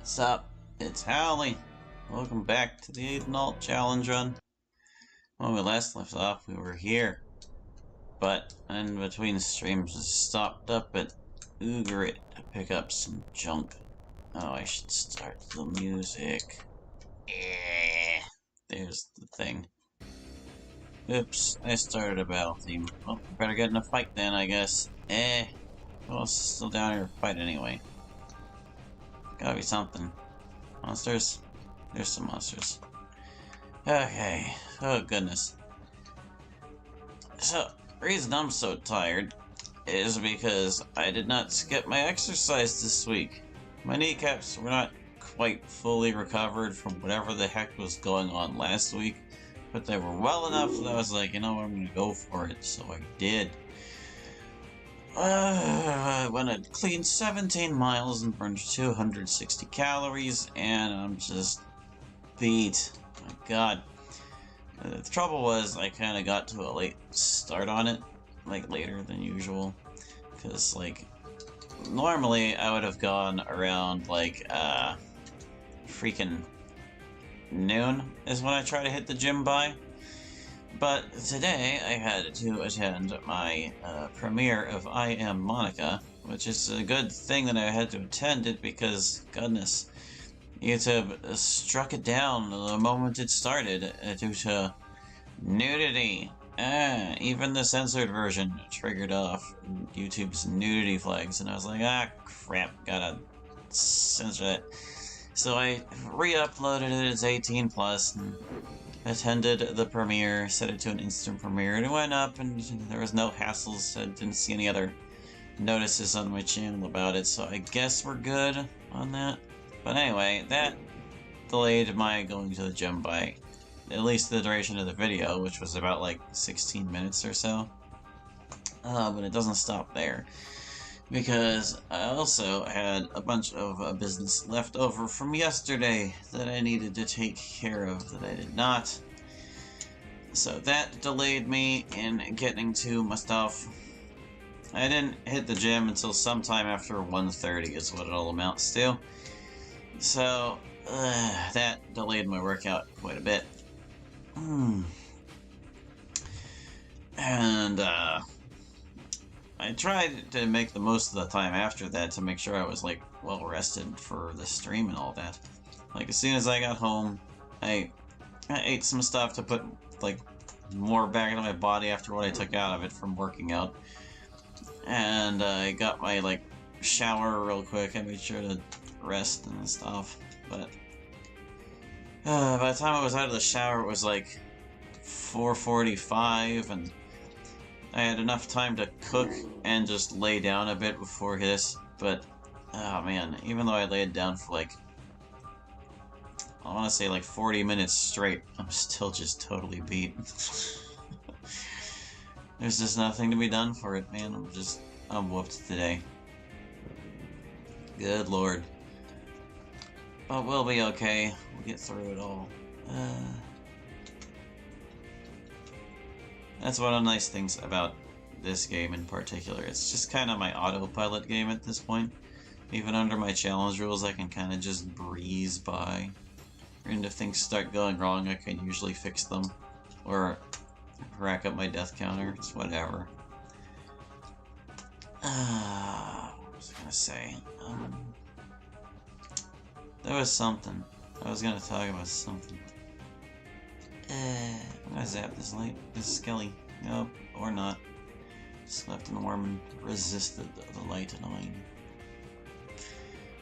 Sup? It's Howley. Welcome back to the Aidyn challenge run. When we last left off, we were here, but in between streams, we stopped up at Ugrit to pick up some junk. Oh, I should start the music. There's the thing. Oops, I started a battle theme. Well, better get in a fight then, I guess. Well, it's still down here to fight anyway. Gotta be something. Monsters? There's some monsters. Okay. Oh, goodness. So, the reason I'm so tired is because I did not skip my exercise this week. My kneecaps were not quite fully recovered from whatever the heck was going on last week, but they were well enough that I was like, you know what, I'm gonna go for it, so I did. I went a clean 17 miles and burned 260 calories, and I'm just beat. My god. The trouble was, I kind of got to a late start on it, like later than usual, because, like, normally I would have gone around, like, freaking noon is when I try to hit the gym by. But today I had to attend my premiere of I Am Monica, which is a good thing that I had to attend it because, goodness, YouTube struck it down the moment it started due to nudity. Even the censored version triggered off YouTube's nudity flags, and I was like, ah, crap, gotta censor that. So I re-uploaded it as 18 plus and attended the premiere, set it to an instant premiere, and it went up, and there was no hassles. I didn't see any other notices on my channel about it, so I guess we're good on that. But anyway, that delayed my going to the gym by at least the duration of the video, which was about like 16 minutes or so. But it doesn't stop there, because I also had a bunch of business left over from yesterday that I needed to take care of that I did not. So that delayed me in getting to my stuff. I didn't hit the gym until sometime after 1:30 is what it all amounts to. So that delayed my workout quite a bit. And I tried to make the most of the time after that to make sure I was, like, well rested for the stream and all that. Like, as soon as I got home, I ate some stuff to put, like, more back into my body after what I took out of it from working out. And I got my, like, shower real quick. I made sure to rest and stuff. But by the time I was out of the shower, it was, like, 4:45, and I had enough time to cook and just lay down a bit before this, but, oh man, even though I laid down for like, I want to say like 40 minutes straight, I'm still just totally beat. There's just nothing to be done for it, man. I'm whooped today. Good lord. But we'll be okay. We'll get through it all. That's one of the nice things about this game in particular. It's just kind of my autopilot game at this point. Even under my challenge rules, I can kind of just breeze by. And if things start going wrong, I can usually fix them. Or rack up my death counter. It's whatever. What was I gonna say? There was something. I was gonna talk about something. I'm gonna zap this light. This skelly. Nope, or not. Just left in warm and resisted the light annoying.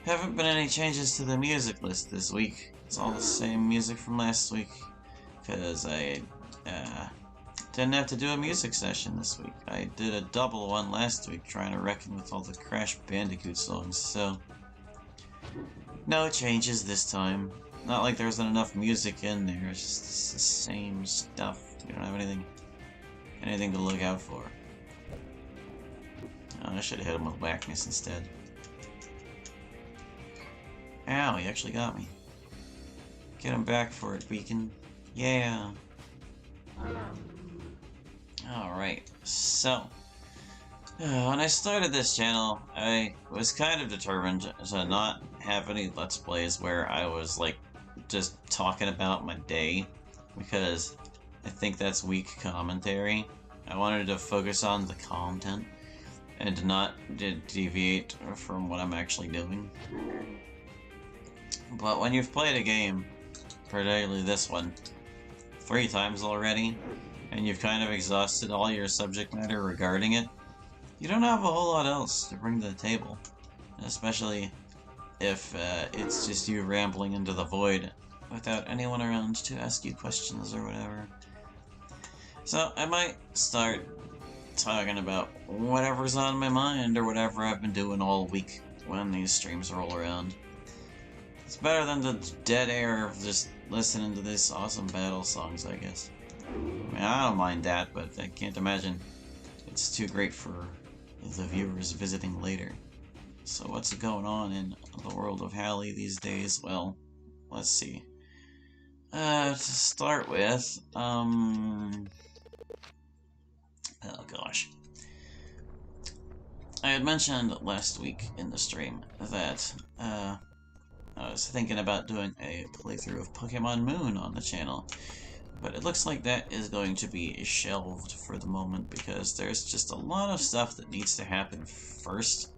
Haven't been any changes to the music list this week. It's all the same music from last week. Because I didn't have to do a music session this week. I did a double one last week trying to reckon with all the Crash Bandicoot songs, so no changes this time. Not like there wasn't enough music in there, it's just the same stuff. We don't have anything to look out for. Oh, I should have hit him with whackness instead. Ow, he actually got me. Get him back for it, Beacon. Yeah. Alright, so When I started this channel, I was kind of determined to not have any Let's Plays where I was, like, just talking about my day, because I think that's weak commentary. I wanted to focus on the content and not deviate from what I'm actually doing. But when you've played a game, particularly this one, 3 times already, and you've kind of exhausted all your subject matter regarding it, you don't have a whole lot else to bring to the table. Especially if it's just you rambling into the void without anyone around to ask you questions or whatever. So I might start talking about whatever's on my mind or whatever I've been doing all week when these streams roll around. It's better than the dead air of just listening to these awesome battle songs, I guess. I mean, I don't mind that, but I can't imagine it's too great for the viewers visiting later. So what's going on in the world of Hali these days? Well, let's see. To start with, oh gosh. I had mentioned last week in the stream that, I was thinking about doing a playthrough of Pokemon Moon on the channel. But it looks like that is going to be shelved for the moment because there's just a lot of stuff that needs to happen first.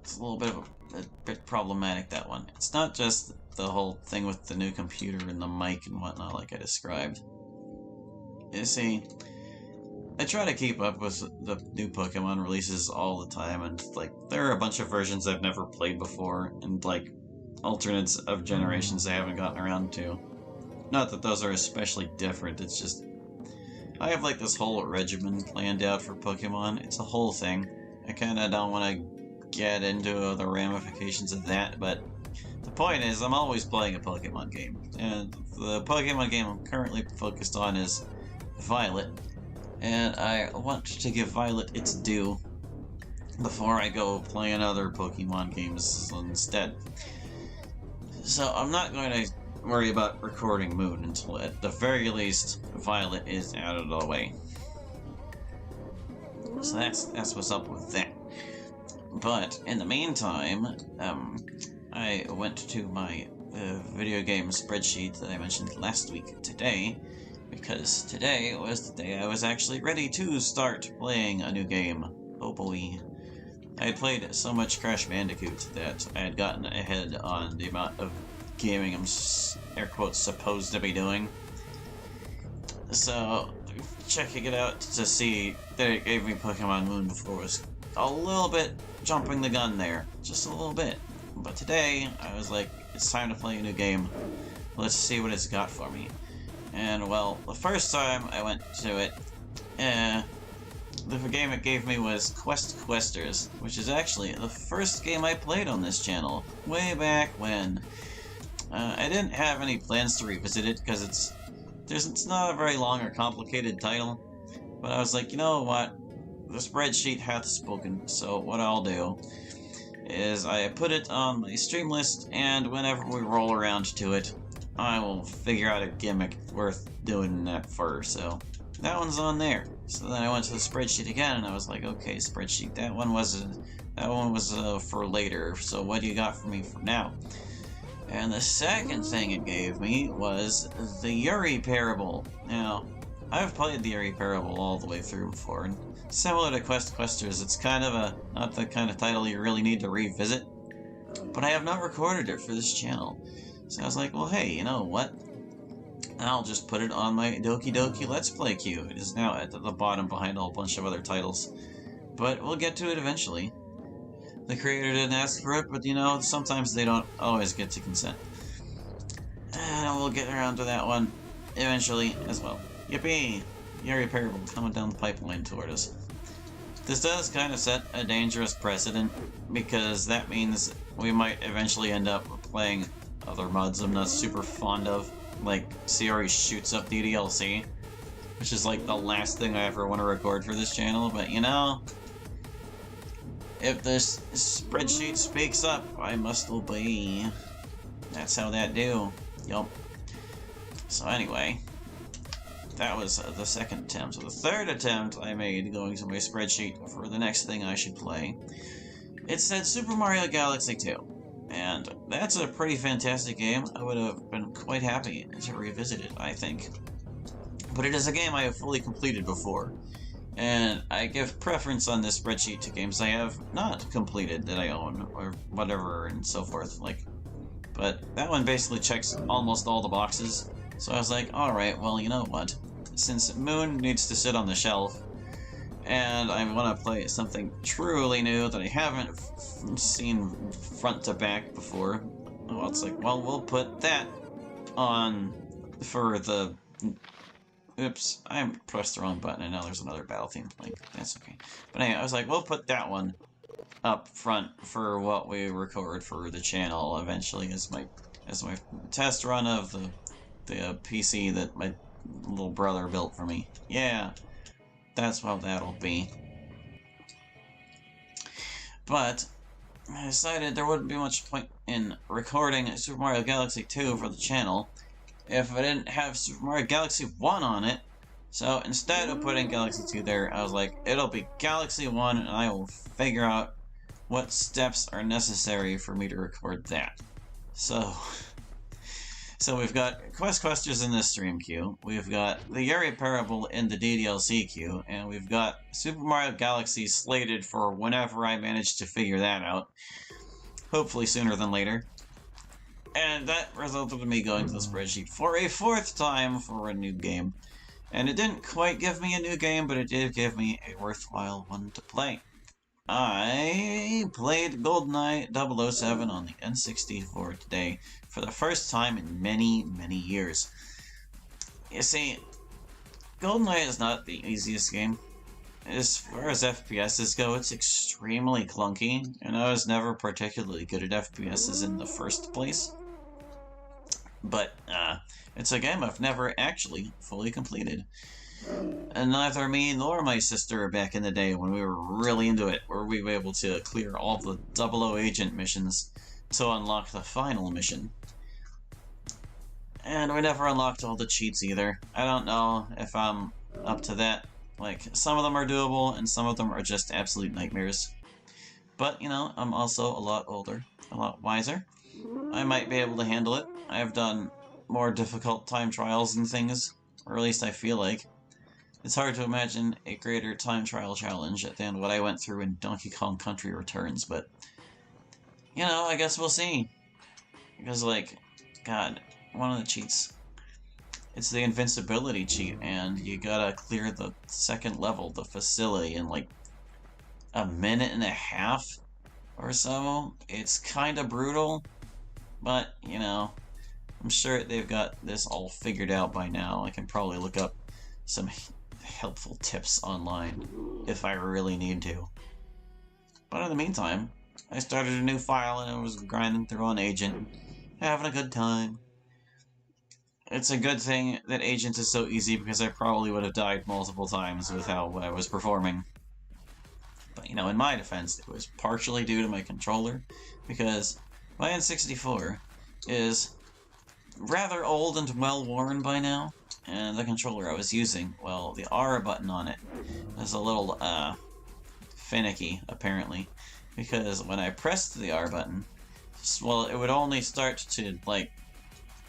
It's a little bit of a bit problematic, that one. It's not just the whole thing with the new computer and the mic and whatnot like I described. You see, I try to keep up with the new Pokemon releases all the time, and like there are a bunch of versions I've never played before, and like alternates of generations I haven't gotten around to. Not that those are especially different, it's just I have like this whole regimen planned out for Pokemon. It's a whole thing. I kinda don't want to get into the ramifications of that, but the point is I'm always playing a Pokemon game. And the Pokemon game I'm currently focused on is Violet. And I want to give Violet its due before I go playing other Pokemon games instead. So I'm not going to worry about recording Moon until at the very least Violet is out of the way. So that's what's up with that. But in the meantime, I went to my video game spreadsheet that I mentioned last week today, because today was the day I was actually ready to start playing a new game. Oh boy. I had played so much Crash Bandicoot that I had gotten ahead on the amount of gaming I'm, air quotes, supposed to be doing. So, checking it out to see that it gave me Pokemon Moon before was a little bit jumping the gun there. Just a little bit. But today, I was like, it's time to play a new game. Let's see what it's got for me. And, well, the first time I went to it, the game it gave me was Questers, which is actually the first game I played on this channel, way back when. I didn't have any plans to revisit it, because it's not a very long or complicated title, but I was like, you know what, the spreadsheet hath spoken, so what I'll do is I put it on my stream list, and whenever we roll around to it, I will figure out a gimmick worth doing that for, so that one's on there. So then I went to the spreadsheet again, and I was like, okay, spreadsheet, that one was for later, so what do you got for me for now? And the second thing it gave me was the Yuri Parable. Now, I've played the Yuri Parable all the way through before, and similar to Questers, it's kind of not the kind of title you really need to revisit, but I have not recorded it for this channel. So I was like, well, hey, you know what? I'll just put it on my Doki Doki Let's Play queue. It is now at the bottom behind a whole bunch of other titles, but we'll get to it eventually. The creator didn't ask for it, but you know, sometimes they don't always get to consent. And we'll get around to that one eventually as well. Yippee! Yuri Parable coming down the pipeline toward us. This does kind of set a dangerous precedent, because that means we might eventually end up playing other mods I'm not super fond of, like Sayori Shoots Up DDLC, which is like the last thing I ever want to record for this channel, but you know, if this spreadsheet speaks up, I must obey. That's how that do. Yup. So anyway, that was the second attempt. So the third attempt I made going to my spreadsheet for the next thing I should play, it said Super Mario Galaxy 2. And that's a pretty fantastic game. I would have been quite happy to revisit it, I think. But it is a game I have fully completed before. And I give preference on this spreadsheet to games I have not completed that I own, or whatever, and so forth. But that one basically checks almost all the boxes. So I was like, alright, well, you know what? Since Moon needs to sit on the shelf, and I want to play something truly new that I haven't seen front to back before, well, it's like, well, we'll put that on for the... Oops, I pressed the wrong button and now there's another battle theme. Like, that's okay. But anyway, I was like, we'll put that one up front for what we record for the channel eventually as my test run of the PC that my little brother built for me. Yeah, that's what that'll be. But I decided there wouldn't be much point in recording Super Mario Galaxy 2 for the channel if I didn't have Super Mario Galaxy 1 on it. So instead of putting Galaxy 2 there, I was like, it'll be Galaxy 1 and I will figure out what steps are necessary for me to record that. So we've got Quest Questers in this stream queue, we've got the Yuri Parable in the DDLC queue, and we've got Super Mario Galaxy slated for whenever I manage to figure that out. Hopefully sooner than later. And that resulted in me going to the spreadsheet for a fourth time for a new game. And it didn't quite give me a new game, but it did give me a worthwhile one to play. I played GoldenEye 007 on the N64 today for the first time in many, many years. You see, GoldenEye is not the easiest game. As far as FPSs go, it's extremely clunky, and I was never particularly good at FPSs in the first place. But, it's a game I've never actually fully completed. And neither me nor my sister back in the day when we were really into it were we able to clear all the 00 agent missions to unlock the final mission. And we never unlocked all the cheats either. I don't know if I'm up to that. Like, some of them are doable and some of them are just absolute nightmares. But, you know, I'm also a lot older, a lot wiser. I might be able to handle it. I've done more difficult time trials and things, or at least I feel like. It's hard to imagine a greater time trial challenge than what I went through in Donkey Kong Country Returns, but, you know, I guess we'll see. Because, like, God, one of the cheats, it's the invincibility cheat, and you gotta clear the second level, the facility, in, like, a minute and a half or so. It's kinda brutal, but, you know, I'm sure they've got this all figured out by now. I can probably look up some helpful tips online if I really need to. But in the meantime, I started a new file and I was grinding through on Agent, having a good time. It's a good thing that Agent is so easy because I probably would have died multiple times with how I was performing. But, you know, in my defense, it was partially due to my controller, because my N64 is rather old and well-worn by now, and the controller I was using, well, the R button on it is a little, finicky, apparently, because when I pressed the R button, well, it would only start to, like,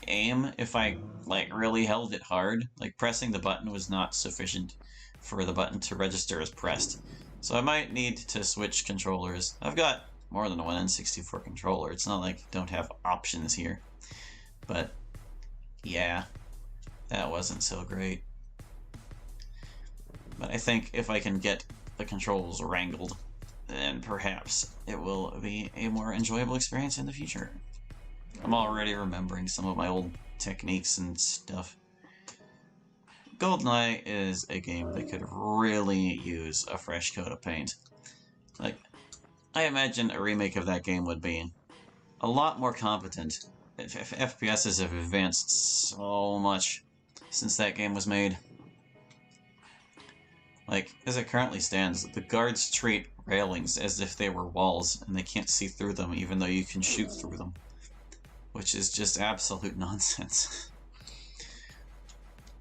aim if I, like, really held it hard. Like, pressing the button was not sufficient for the button to register as pressed. So I might need to switch controllers. I've got more than one N64 controller. It's not like I don't have options here. But, yeah, that wasn't so great. But I think if I can get the controls wrangled, then perhaps it will be a more enjoyable experience in the future. I'm already remembering some of my old techniques and stuff. GoldenEye is a game that could really use a fresh coat of paint. Like, I imagine a remake of that game would be a lot more competent. FPSs have advanced so much since that game was made. Like, as it currently stands, the guards treat railings as if they were walls, and they can't see through them even though you can shoot through them. Which is just absolute nonsense.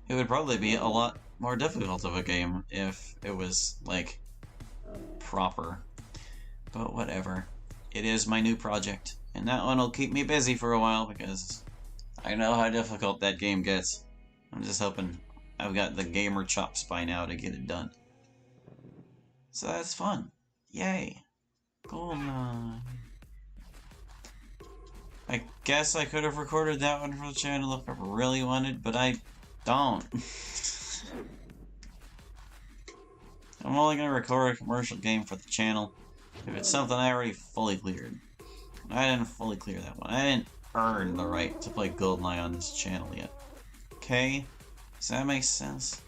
it would probably be a lot more difficult of a game if it was, like, proper. But whatever. It is my new project, and that one will keep me busy for a while because I know how difficult that game gets. I'm just hoping I've got the gamer chops by now to get it done. So that's fun. Yay. Cool. I guess I could have recorded that one for the channel if I really wanted, but I don't. I'm only going to record a commercial game for the channel if it's something I already fully cleared. I didn't fully clear that one. I didn't earn the right to play GoldenEye on this channel yet. Okay? Does that make sense?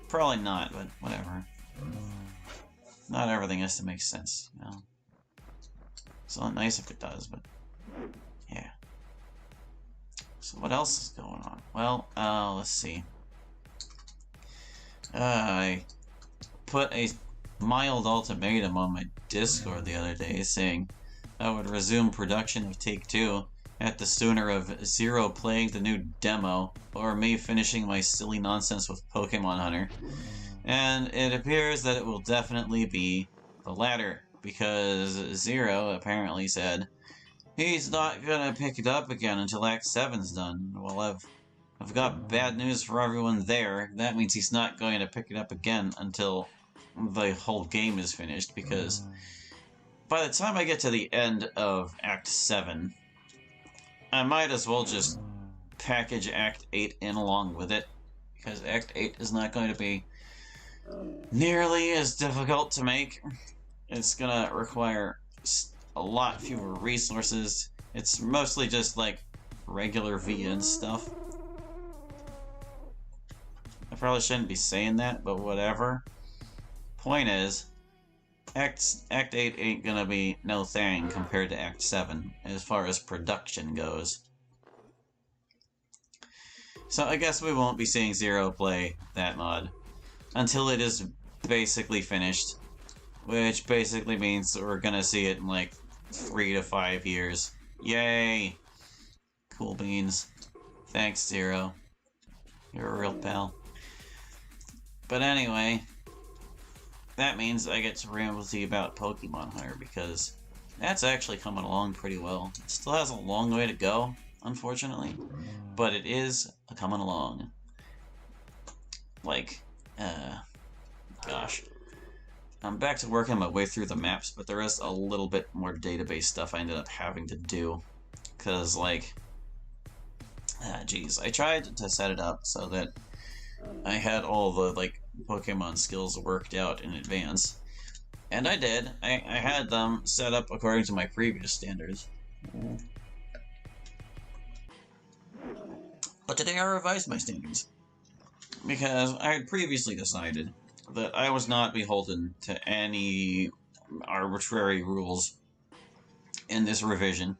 Probably not, but whatever. Not everything has to make sense, you know? It's not nice if it does, but yeah. So what else is going on? Well, let's see. I put a mild ultimatum on my Discord the other day saying I would resume production of Take-Two at the sooner of Zero playing the new demo or me finishing my silly nonsense with Pokemon Hunter. And it appears that it will definitely be the latter, because Zero apparently said he's not gonna pick it up again until Act 7's done. Well, I've got bad news for everyone there. That means he's not going to pick it up again until the whole game is finished, because by the time I get to the end of Act 7, I might as well just package Act 8 in along with it, because Act 8 is not going to be nearly as difficult to make. It's gonna require a lot fewer resources. It's mostly just like regular VN stuff. I probably shouldn't be saying that, but whatever. Point is, Act 8 ain't gonna be no thing compared to Act 7 as far as production goes. So I guess we won't be seeing Zero play that mod until it is basically finished, which basically means we're gonna see it in like 3 to 5 years. Yay! Cool beans. Thanks, Zero. You're a real pal. But anyway, that means I get to ramble to you about Pokemon Hunter, because that's actually coming along pretty well. It still has a long way to go, unfortunately, but it is coming along. Like, gosh. I'm back to working my way through the maps, but there is a little bit more database stuff I ended up having to do. Because, like, geez, I tried to set it up so that I had all the, like, Pokemon skills worked out in advance. And I did. I had them set up according to my previous standards. But today I revised my standards, because I had previously decided that I was not beholden to any arbitrary rules in this revision.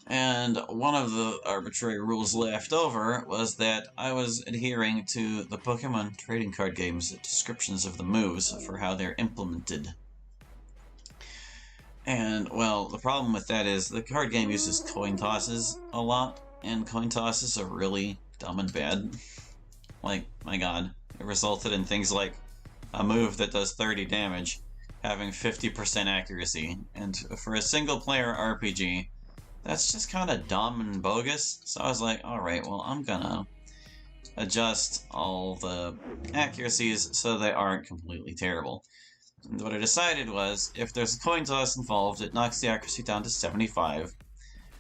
And one of the arbitrary rules left over was that I was adhering to the Pokemon trading card game's descriptions of the moves for how they're implemented. And, well, the problem with that is the card game uses coin tosses a lot, and coin tosses are really dumb and bad. Like, my god, it resulted in things like a move that does 30 damage having 50% accuracy, and for a single-player RPG, that's just kind of dumb and bogus. So I was like, alright, well, I'm gonna adjust all the accuracies so they aren't completely terrible. And what I decided was, if there's a coin toss involved, it knocks the accuracy down to 75,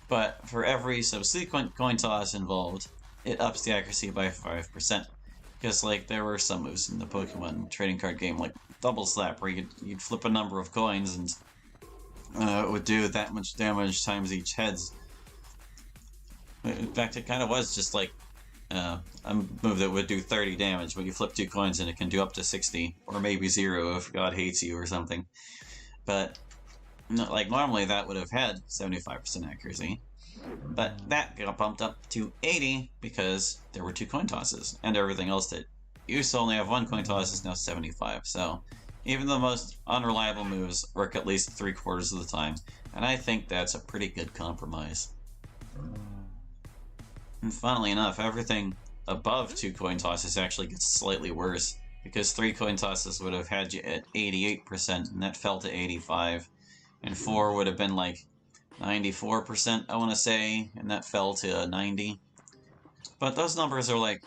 but for every subsequent coin toss involved, it ups the accuracy by 5%. Because, like, there were some moves in the Pokemon trading card game, like Double Slap, where you'd flip a number of coins and it would do that much damage times each heads. In fact, it kind of was just like a move that would do 30 damage, but you flip 2 coins and it can do up to 60, or maybe 0 if God hates you or something. But, like, normally that would have had 75% accuracy. But that got bumped up to 80 because there were 2 coin tosses, and everything else that used to only have 1 coin toss is now 75. So even the most unreliable moves work at least 3/4 of the time, and I think that's a pretty good compromise. And funnily enough, everything above 2 coin tosses actually gets slightly worse, because 3 coin tosses would have had you at 88%, and that fell to 85, and 4 would have been like 94%, I want to say, and that fell to 90. But those numbers are like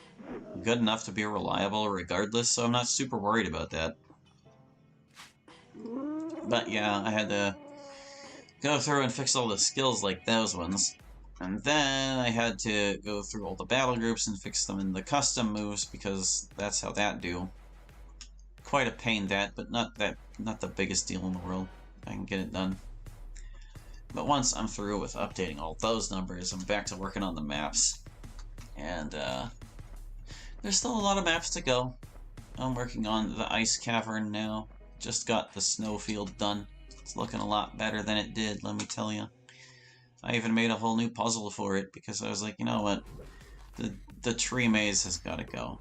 good enough to be reliable regardless, so I'm not super worried about that. But yeah, I had to go through and fix all the skills like those ones. And then I had to go through all the battle groups and fix them in the custom moves, because that's how that do. Quite a pain that, but not the biggest deal in the world. I can get it done. But once I'm through with updating all those numbers, I'm back to working on the maps. And there's still a lot of maps to go. I'm working on the ice cavern now. Just got the snowfield done. It's looking a lot better than it did, let me tell you. I even made a whole new puzzle for it, because I was like, you know what? The tree maze has got to go.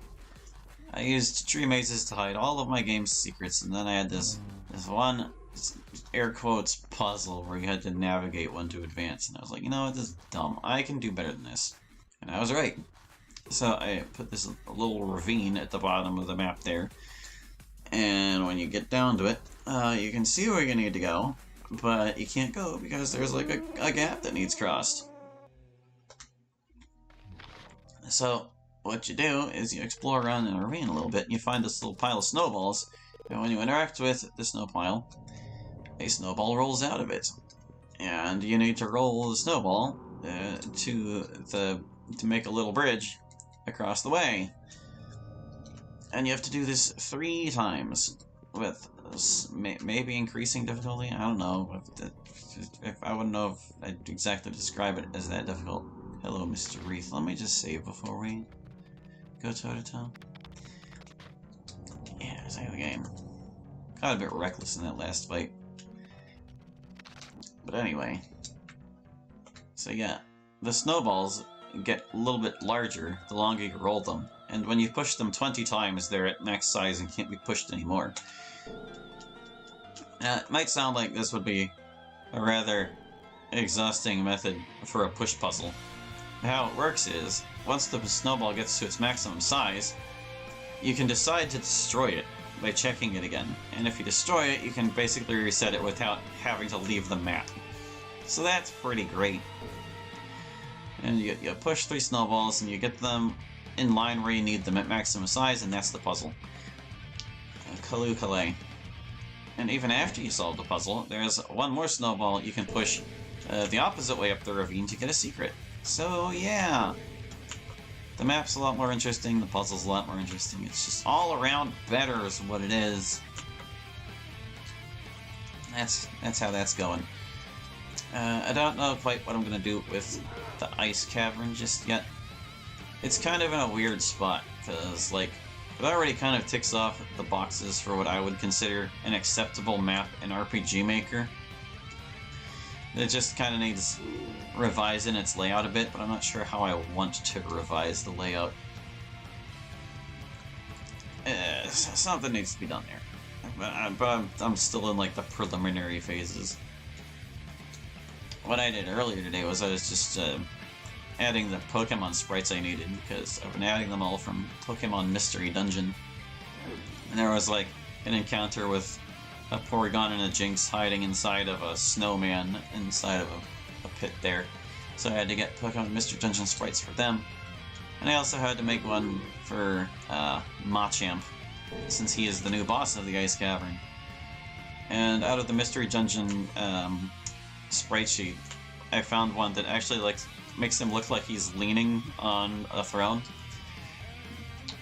I used tree mazes to hide all of my game's secrets, and then I had this one, air quotes, puzzle where you had to navigate one to advance, and I was like, you know what, this is dumb. I can do better than this. And I was right. So I put this little ravine at the bottom of the map there, and when you get down to it, you can see where you need to go, but you can't go because there's like a gap that needs crossed. So what you do is you explore around in a ravine a little bit, and you find this little pile of snowballs, and when you interact with the snow pile, a snowball rolls out of it. And you need to roll the snowball to make a little bridge across the way. And you have to do this 3 times with maybe increasing difficulty. I don't know if I wouldn't know if I'd exactly describe it as that difficult. Hello, Mr. Wreath. Let me just save before we go toe-to-toe. Yeah, save the game. Got a bit reckless in that last fight. But anyway. So yeah, the snowballs get a little bit larger the longer you roll them. And when you push them 20 times, they're at max size and can't be pushed anymore. Now, it might sound like this would be a rather exhausting method for a push puzzle. How it works is, once the snowball gets to its maximum size, you can decide to destroy it by checking it again. And if you destroy it, you can basically reset it without having to leave the map. So that's pretty great. And you push 3 snowballs and you get them in line where you need them at maximum size, and that's the puzzle. Kaloo-Kalay. And even after you solve the puzzle, there's one more snowball you can push the opposite way up the ravine to get a secret. So yeah, the map's a lot more interesting, the puzzle's a lot more interesting. It's just all around better is what it is. That's how that's going. I don't know quite what I'm going to do with the ice cavern just yet. It's kind of in a weird spot, because like, it already kind of ticks off the boxes for what I would consider an acceptable map in RPG Maker. It just kind of needs revising its layout a bit, but I'm not sure how I want to revise the layout. Something needs to be done there. But I'm still in like the preliminary phases. What I did earlier today was I was just adding the Pokemon sprites I needed, because I've been adding them all from Pokemon Mystery Dungeon. And there was like an encounter with a Porygon and a Jinx hiding inside of a snowman inside of a pit there. So I had to get Pokemon Mystery Dungeon sprites for them. And I also had to make one for Machamp, since he is the new boss of the Ice Cavern. And out of the Mystery Dungeon sprite sheet, I found one that actually makes him look like he's leaning on a throne,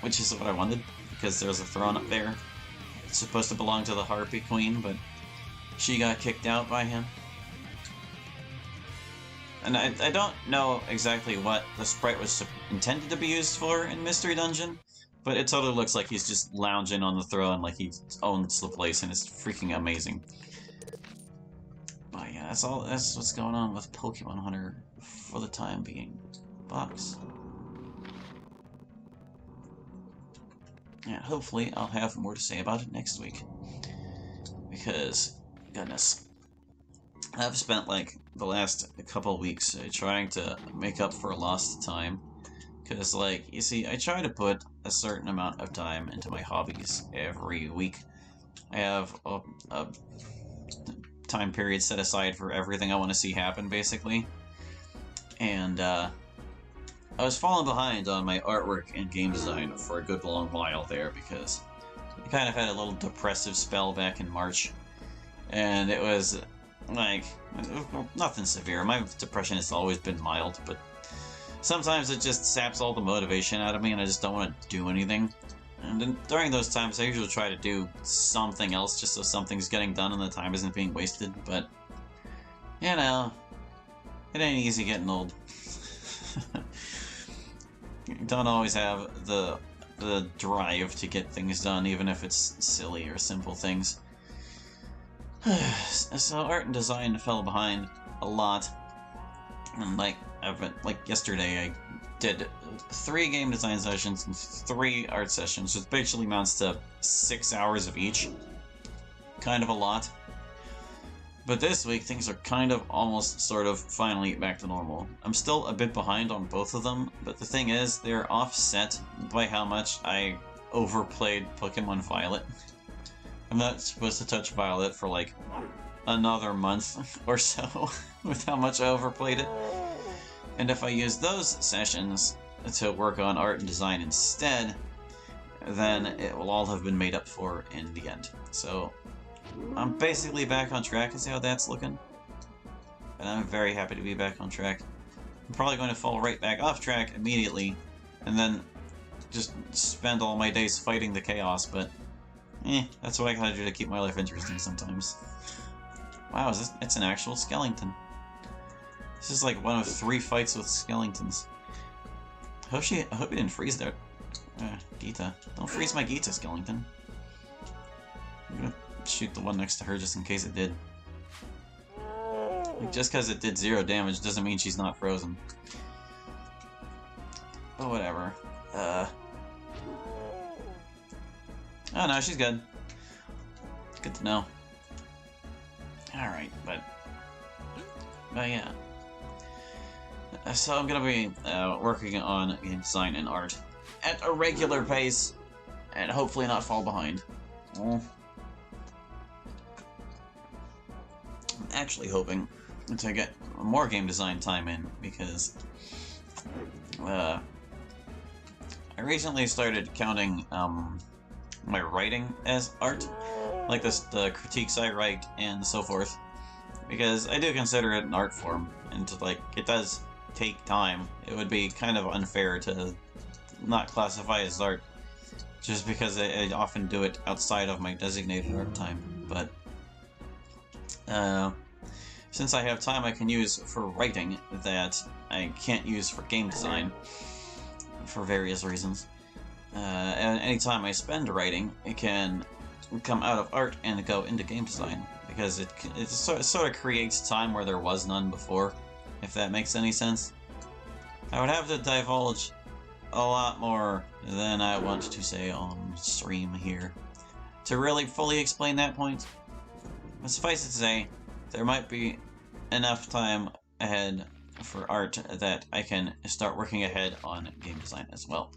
which is what I wanted, because there's a throne up there. It's supposed to belong to the Harpy Queen, but she got kicked out by him. And I don't know exactly what the sprite was intended to be used for in Mystery Dungeon, but it totally looks like he's just lounging on the throne like he owns the place, and it's freaking amazing. But yeah, that's what's going on with Pokemon Hunter for the time being. Box. Yeah, hopefully I'll have more to say about it next week. Because, goodness, I've spent like the last couple weeks trying to make up for lost time Because, like, you see, I try to put a certain amount of time into my hobbies every week. I have a time period set aside for everything I want to see happen, basically. And, I was falling behind on my artwork and game design for a good long while there because I kind of had a little depressive spell back in March. And it was, like, nothing severe. My depression has always been mild, but sometimes it just saps all the motivation out of me and I just don't want to do anything. And then during those times, I usually try to do something else just so something's getting done and the time isn't being wasted, but, you know, it ain't easy getting old. You don't always have the drive to get things done, even if it's silly or simple things. So art and design fell behind a lot. And like yesterday, I did 3 game design sessions and 3 art sessions, which basically amounts to 6 hours of each. Kind of a lot. But this week, things are kind of almost sort of finally back to normal. I'm still a bit behind on both of them, but the thing is, they're offset by how much I overplayed Pokemon Violet. I'm not supposed to touch Violet for like another month or so with how much I overplayed it. And if I use those sessions to work on art and design instead, then it will all have been made up for in the end. So I'm basically back on track, is how that's looking. And I'm very happy to be back on track. I'm probably going to fall right back off track immediately, and then just spend all my days fighting the chaos, but that's what I gotta do to keep my life interesting sometimes. Wow, it's an actual skeleton. This is like one of 3 fights with skeletons. I hope you didn't freeze there. Geeta. Don't freeze my Geeta, skeleton. I'm gonna shoot the one next to her just in case it did. Like, just because it did 0 damage doesn't mean she's not frozen. But whatever. Oh no, she's good. Good to know. Alright, but yeah. So I'm gonna be working on game design and art at a regular pace, and hopefully not fall behind. I'm actually hoping to get more game design time in, because I recently started counting my writing as art, like the critiques I write and so forth, because I do consider it an art form, and like it does take time. It would be kind of unfair to not classify as art just because I often do it outside of my designated art time. But since I have time I can use for writing that I can't use for game design for various reasons, and any time I spend writing, it can come out of art and go into game design, because it sort of creates time where there was none before, if that makes any sense. I would have to divulge a lot more than I want to say on stream here to really fully explain that point. But suffice it to say, there might be enough time ahead for art that I can start working ahead on game design as well.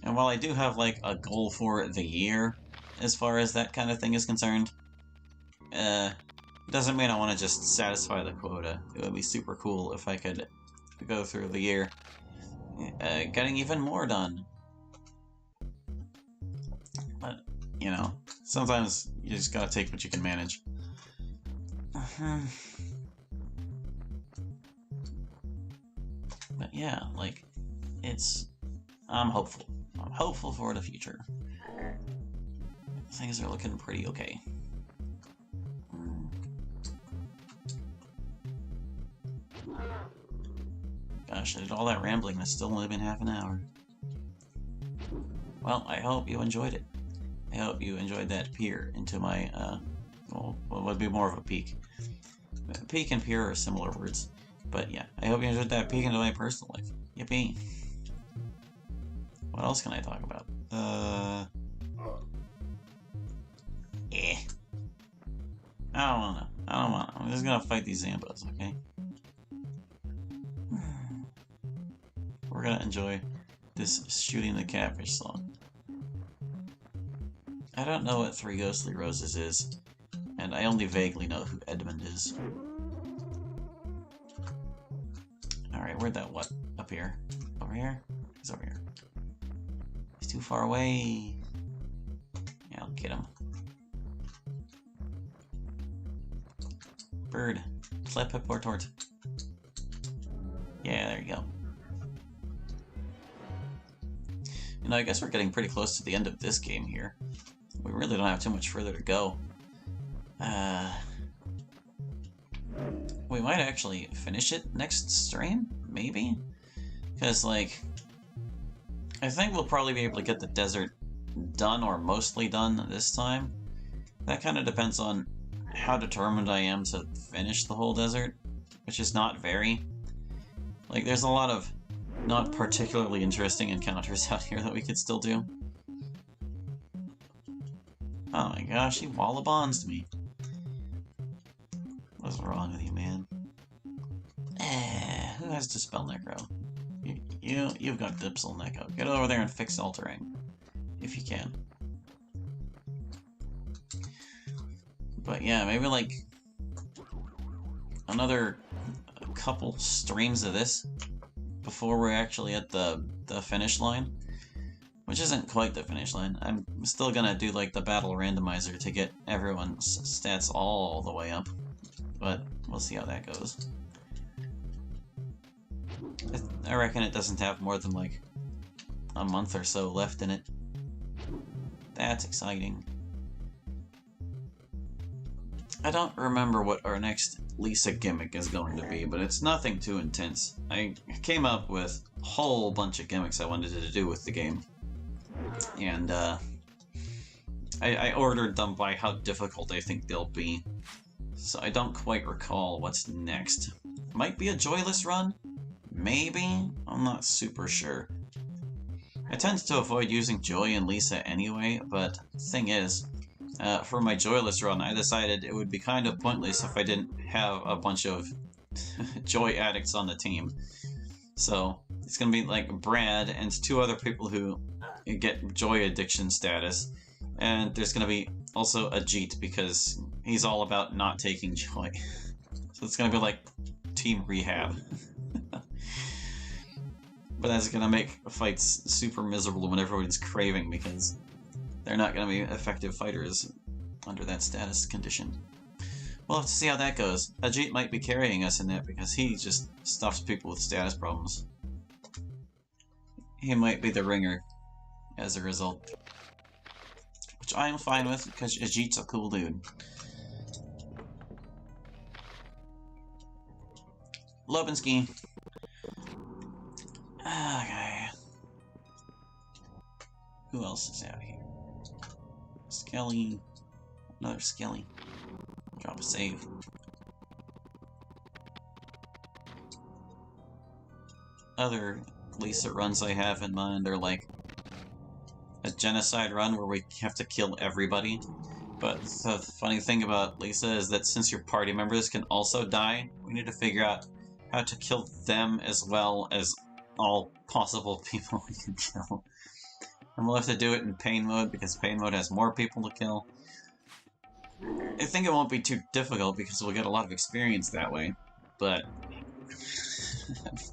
And while I do have like a goal for the year as far as that kind of thing is concerned, doesn't mean I want to just satisfy the quota. It would be super cool if I could go through the year getting even more done. But, you know, sometimes you just gotta take what you can manage. But yeah, like, I'm hopeful. I'm hopeful for the future. Things are looking pretty okay. Gosh, I did all that rambling, that's still only been half an hour. Well, I hope you enjoyed it. I hope you enjoyed that peer into my, well, what would be more of a peek. Peek and peer are similar words. But yeah, I hope you enjoyed that peek into my personal life. Yippee. What else can I talk about? I don't wanna. I'm just gonna fight these Zambos, okay? we're gonna enjoy this shooting the catfish song. I don't know what Three Ghostly Roses is, and I only vaguely know who Edmund is. Alright, where'd that what? Up here? Over here? He's over here. He's too far away. Yeah, I'll get him. Bird. Slap hip or tort. Yeah, there you go. You know, I guess we're getting pretty close to the end of this game here. We really don't have too much further to go. We might actually finish it next stream, maybe? Because, like, I think we'll probably be able to get the desert done, or mostly done, this time. That kind of depends on how determined I am to finish the whole desert, which is not very. Like, there's a lot of not particularly interesting encounters out here that we could still do. Oh my gosh, he wallabonds me. What's wrong with you, man? Who has Dispel Necro? You've got Dispel Necro. Get over there and fix altering, if you can. But yeah, maybe like another couple streams of this before we're actually at the finish line. Which isn't quite the finish line. I'm still gonna do like the battle randomizer to get everyone's stats all the way up. But we'll see how that goes. I reckon it doesn't have more than like a month or so left in it. That's exciting. I don't remember what our next Lisa gimmick is going to be, but it's nothing too intense. I came up with a whole bunch of gimmicks I wanted to do with the game. And I ordered them by how difficult I think they'll be. So I don't quite recall what's next. Might be a joyless run? Maybe? I'm not super sure. I tend to avoid using Joy and Lisa anyway, but the thing is, for my joyless run, I decided it would be kind of pointless if I didn't have a bunch of Joy addicts on the team. So it's gonna be like Brad and 2 other people who get Joy addiction status, and there's gonna be also Ajit because he's all about not taking Joy. So it's gonna be like Team Rehab. But that's gonna make fights super miserable when everyone's craving because they're not gonna be effective fighters under that status condition. We'll have to see how that goes. Ajit might be carrying us in that because he just stuffs people with status problems. He might be the ringer as a result. Which I am fine with because Ajit's a cool dude. Lobinsky. Okay. Who else is out here? Skelly. Another Skelly. Drop a save. Other Lisa runs I have in mind are like a genocide run where we have to kill everybody. But the funny thing about Lisa is that since your party members can also die, we need to figure out how to kill them as well as all possible people we can kill. And we'll have to do it in pain mode because pain mode has more people to kill. I think it won't be too difficult because we'll get a lot of experience that way, but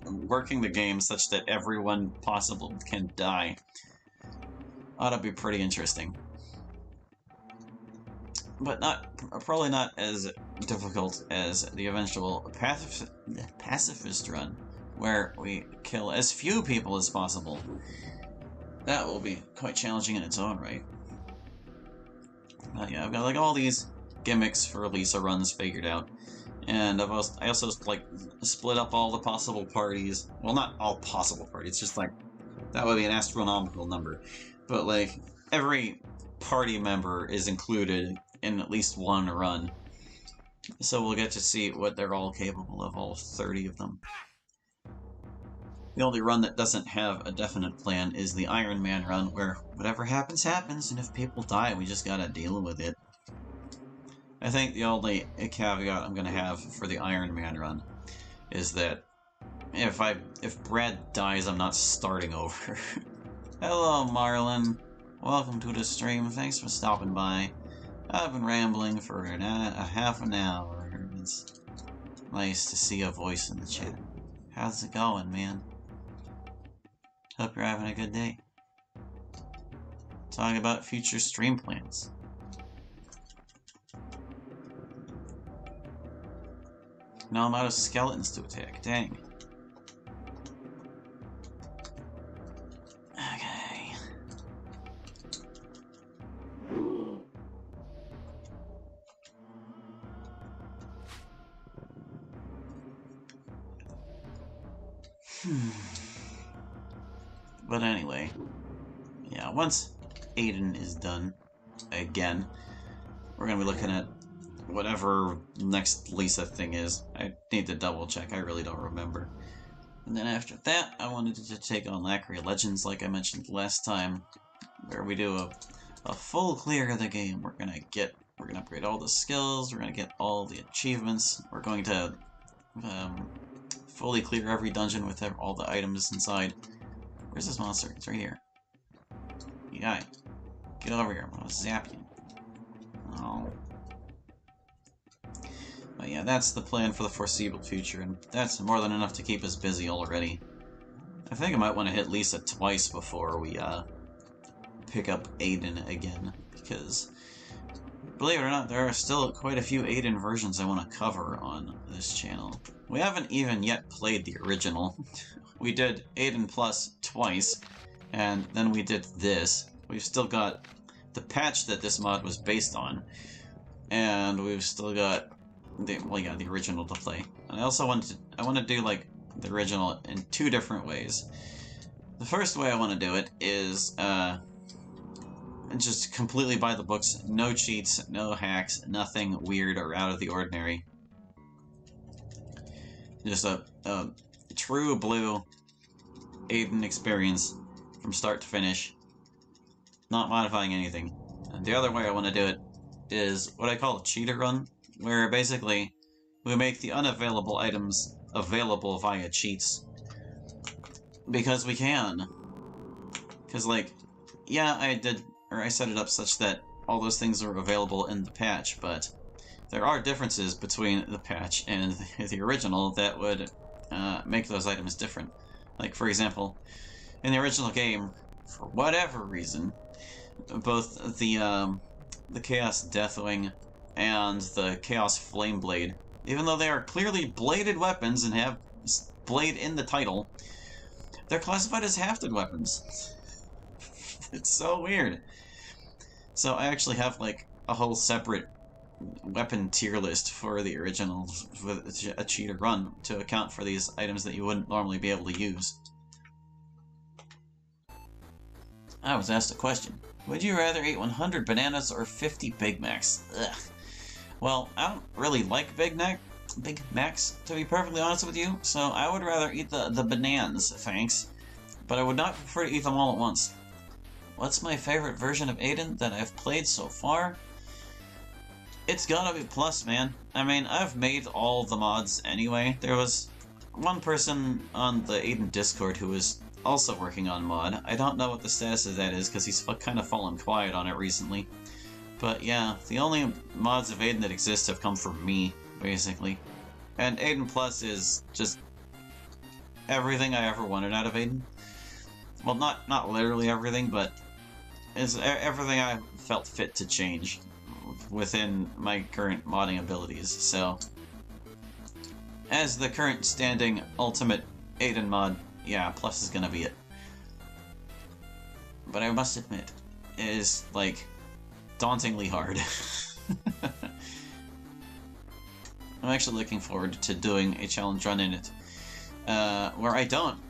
working the game such that everyone possible can die ought to be pretty interesting. But probably not as difficult as the eventual pacifist run, where we kill as few people as possible. That will be quite challenging in its own right. Yeah, I've got like all these gimmicks for Lisa runs figured out, and I also like split up all the possible parties. Well, not all possible parties, just like that would be an astronomical number, but like every party member is included in at least one run, so we'll get to see what they're all capable of, all 30 of them. The only run that doesn't have a definite plan is the Iron Man run, where whatever happens, happens, and if people die, we just gotta deal with it. I think the only caveat I'm gonna have for the Iron Man run is that if Brad dies, I'm not starting over. Hello, Marlon. Welcome to the stream. Thanks for stopping by. I've been rambling for a half an hour. It's nice to see a voice in the chat. How's it going, man? Hope you're having a good day. Talking about future stream plans. Now I'm out of skeletons to attack. Dang. Okay. But anyway, yeah, once Aidyn is done, again, we're gonna be looking at whatever next Lisa thing is. I need to double check, I really don't remember. And then after that, I wanted to take on Lacria Legends, like I mentioned last time, where we do a full clear of the game. We're gonna upgrade all the skills, we're gonna get all the achievements, we're going to fully clear every dungeon with all the items inside. Where's this monster? It's right here. You guy, get over here, I'm gonna zap you. Oh. But yeah, that's the plan for the foreseeable future, and that's more than enough to keep us busy already. I think I might want to hit Lisa twice before we pick up Aidyn again, because believe it or not, there are still quite a few Aidyn versions I want to cover on this channel. We haven't even yet played the original. We did Aidyn Plus twice, and then we did this. We've still got the patch that this mod was based on, and we've still got the original to play. And I also want to do like the original in two different ways. The first way I want to do it is just completely by the books, no cheats, no hacks, nothing weird or out of the ordinary. Just a true blue Aidyn experience from start to finish, not modifying anything. And the other way I want to do it is what I call a cheater run, where basically we make the unavailable items available via cheats. Because we can. Because, like, yeah, I set it up such that all those things are available in the patch, but there are differences between the patch and the original that would make those items different. Like, for example, in the original game, for whatever reason, both the Chaos Deathwing and the Chaos Flameblade, even though they are clearly bladed weapons and have blade in the title, they're classified as hafted weapons. It's so weird. So I actually have like a whole separate weapon tier list for the originals with a cheater run to account for these items that you wouldn't normally be able to use. I was asked a question. Would you rather eat 100 bananas or 50 Big Macs? Ugh. Well, I don't really like Big Macs, to be perfectly honest with you, so I would rather eat the bananas, thanks. But I would not prefer to eat them all at once. What's my favorite version of Aidyn that I've played so far? It's gotta be Plus, man. I mean, I've made all the mods anyway. There was one person on the Aidyn Discord who was also working on mod. I don't know what the status of that is, because he's kind of fallen quiet on it recently. But yeah, the only mods of Aidyn that exist have come from me, basically. And Aidyn Plus is just everything I ever wanted out of Aidyn. Well, not literally everything, but it's everything I felt fit to change within my current modding abilities. So, as the current standing ultimate Aidyn mod, yeah, Plus is gonna be it. But I must admit, it is, like, dauntingly hard. I'm actually looking forward to doing a challenge run in it, where I don't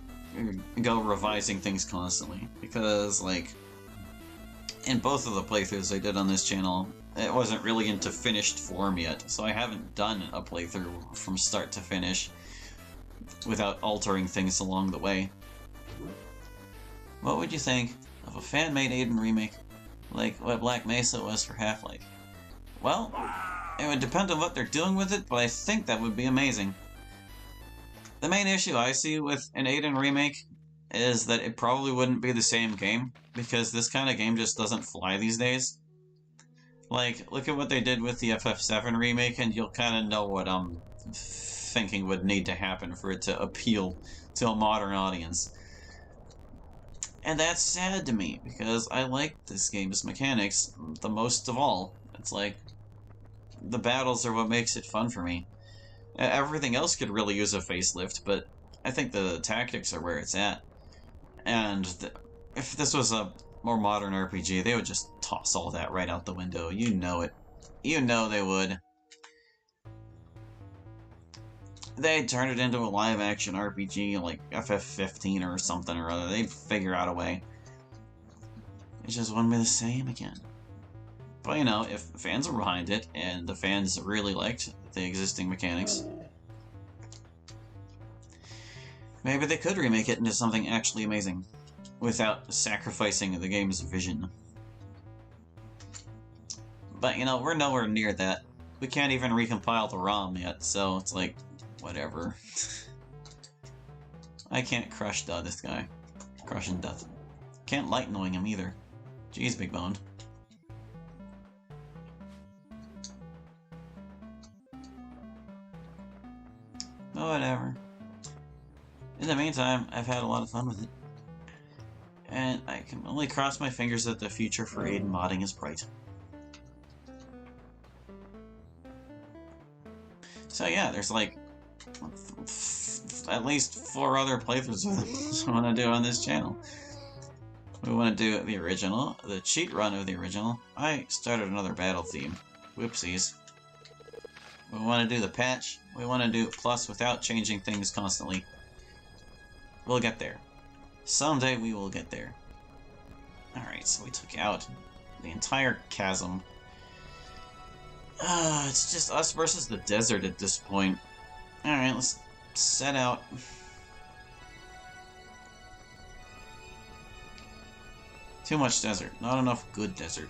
go revising things constantly, because, like, in both of the playthroughs I did on this channel, it wasn't really into finished form yet, so I haven't done a playthrough from start to finish without altering things along the way. What would you think of a fan-made Aidyn remake, like what Black Mesa was for Half-Life? Well, it would depend on what they're doing with it, but I think that would be amazing. The main issue I see with an Aidyn remake is that it probably wouldn't be the same game, because this kind of game just doesn't fly these days. Like, look at what they did with the FF7 remake, and you'll kind of know what I'm thinking would need to happen for it to appeal to a modern audience. And that's sad to me, because I like this game's mechanics the most of all. It's like, the battles are what makes it fun for me. Everything else could really use a facelift, but I think the tactics are where it's at. And if this was a more modern RPG, they would just toss all that right out the window. You know it. You know they would. They'd turn it into a live-action RPG like FF15 or something or other. They'd figure out a way. It just wouldn't be the same again. But, you know, if fans were behind it, and the fans really liked the existing mechanics, maybe they could remake it into something actually amazing, without sacrificing the game's vision. But, you know, we're nowhere near that. We can't even recompile the ROM yet, so it's like, whatever. I can't crush this guy. Crushing death. Can't light knowing him either. Jeez, big boned. Whatever. In the meantime, I've had a lot of fun with it. And I can only cross my fingers that the future for Aidyn modding is bright. So yeah, there's like at least 4 other playthroughs I want to do on this channel. We want to do the original, the cheat run of the original. I started another battle theme. Whoopsies. We want to do the patch. We want to do plus without changing things constantly. We'll get there. Someday we will get there. Alright, so we took out the entire chasm. It's just us versus the desert at this point. Alright, let's set out. Too much desert. Not enough good desert.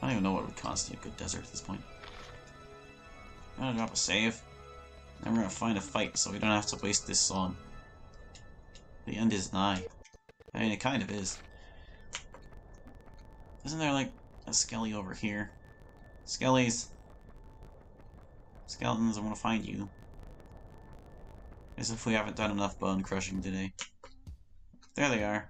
I don't even know what would constitute good desert at this point. I'm gonna drop a save. Then we're gonna find a fight so we don't have to waste this song. The end is nigh. I mean, it kind of is. Isn't there like a skelly over here? Skellies. Skeletons, I want to find you. As if we haven't done enough bone crushing today. There they are.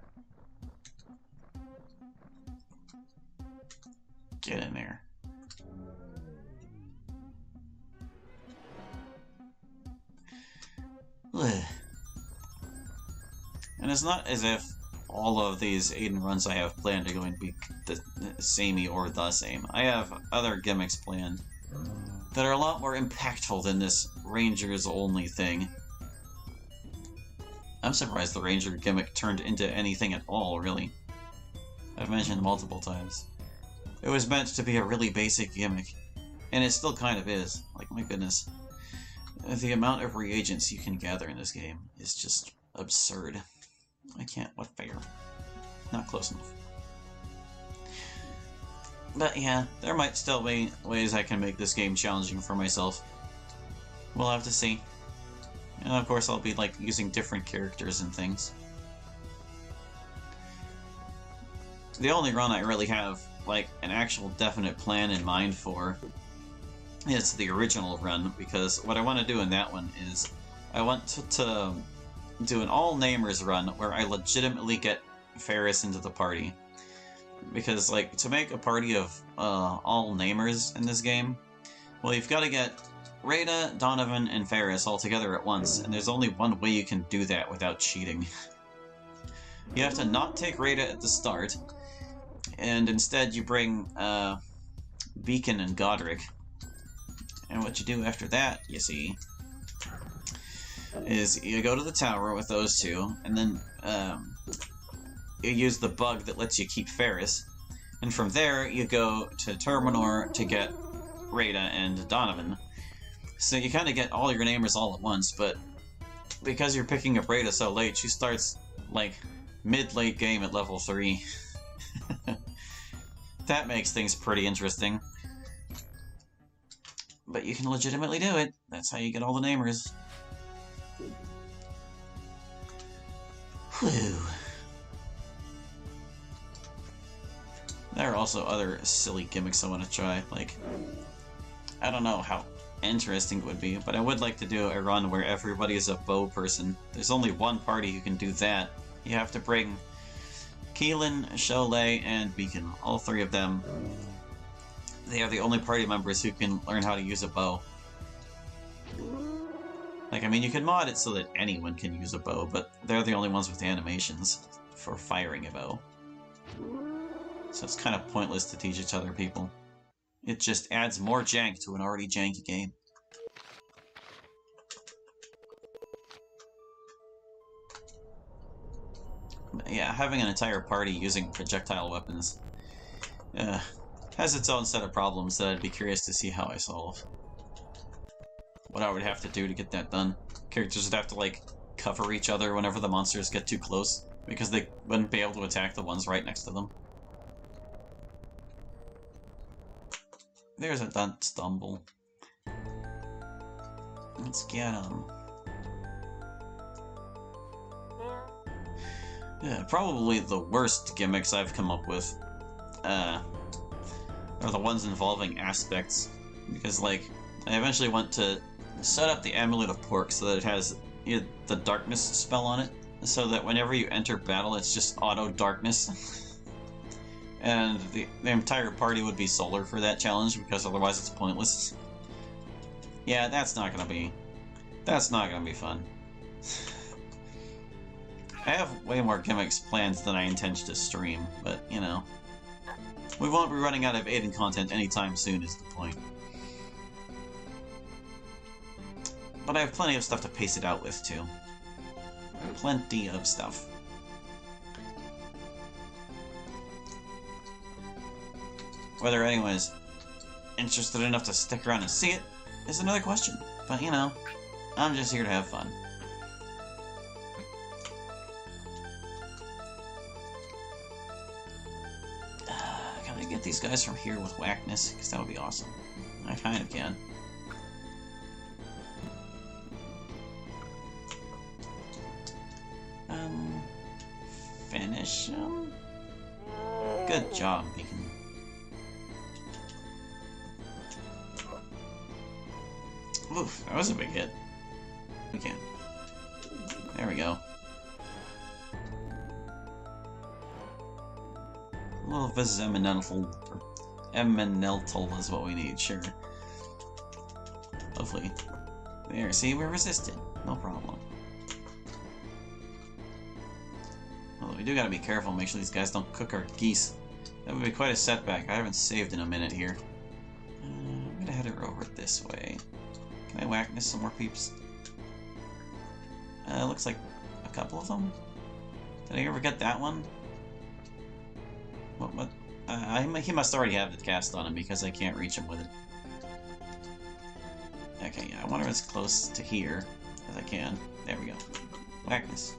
Get in there. Ugh. And it's not as if all of these Aidyn runs I have planned are going to be the samey or the same. I have other gimmicks planned that are a lot more impactful than this Rangers only thing. I'm surprised the Ranger gimmick turned into anything at all, really. I've mentioned multiple times. It was meant to be a really basic gimmick, and it still kind of is. Like, my goodness. The amount of reagents you can gather in this game is just absurd. I can't, what fair? Not close enough. But yeah, there might still be ways I can make this game challenging for myself. We'll have to see. And of course I'll be like using different characters and things. The only run I really have like an actual definite plan in mind for is the original run, because what I want to do in that one is I want to do an all-namers run where I legitimately get Ferris into the party. Because, like, to make a party of all-namers in this game, well, you've got to get Rada, Donovan, and Ferris all together at once, and there's only one way you can do that without cheating. You have to not take Rada at the start, and instead you bring Beacon and Godric. And what you do after that, you see, is you go to the tower with those two, and then you use the bug that lets you keep Ferris, and from there you go to Terminor to get Rada and Donovan. So you kind of get all your namers all at once, but because you're picking up Rada so late, she starts, like, mid-late game at level 3. That makes things pretty interesting. But you can legitimately do it. That's how you get all the namers. Whew. There are also other silly gimmicks I want to try, like, I don't know how interesting it would be, but I would like to do a run where everybody is a bow person. There's only one party who can do that. You have to bring Keelan, Cholet, and Beacon. All three of them. They are the only party members who can learn how to use a bow. Like, I mean, you can mod it so that anyone can use a bow, but they're the only ones with animations for firing a bow. So it's kind of pointless to teach it to other people. It just adds more jank to an already janky game. But yeah, having an entire party using projectile weapons has its own set of problems that I'd be curious to see how I solve. What I would have to do to get that done. Characters would have to, like, cover each other whenever the monsters get too close, because they wouldn't be able to attack the ones right next to them. There's a Dunt Stumble. Let's get him. Yeah, probably the worst gimmicks I've come up with are the ones involving aspects. Because, like, I eventually went to set up the Amulet of Pork so that it has the darkness spell on it, so that whenever you enter battle, it's just auto darkness. And the entire party would be solar for that challenge, because otherwise it's pointless. Yeah, that's not gonna be fun. I have way more gimmicks planned than I intend to stream, but, you know. We won't be running out of Aidyn content anytime soon is the point. But I have plenty of stuff to pace it out with, too. Plenty of stuff. Whether anyone is interested enough to stick around and see it is another question. But, you know, I'm just here to have fun. Can I get these guys from here with whackness? Because that would be awesome. I kind of can. Finish him? Good job, Beacon. Oof, that was a big hit. We can. There we go. A little bit Eminental is what we need, sure. Hopefully. There, see, we're resisted. No problem. Although we do gotta be careful, make sure these guys don't cook our geese. That would be quite a setback. I haven't saved in a minute here. I'm gonna head her over this way. Can I whackness some more peeps? Looks like a couple of them. Did I ever get that one? What? He must already have the cast on him because I can't reach him with it. Okay, yeah, I wonder if it's close to here as I can. There we go. Whackness.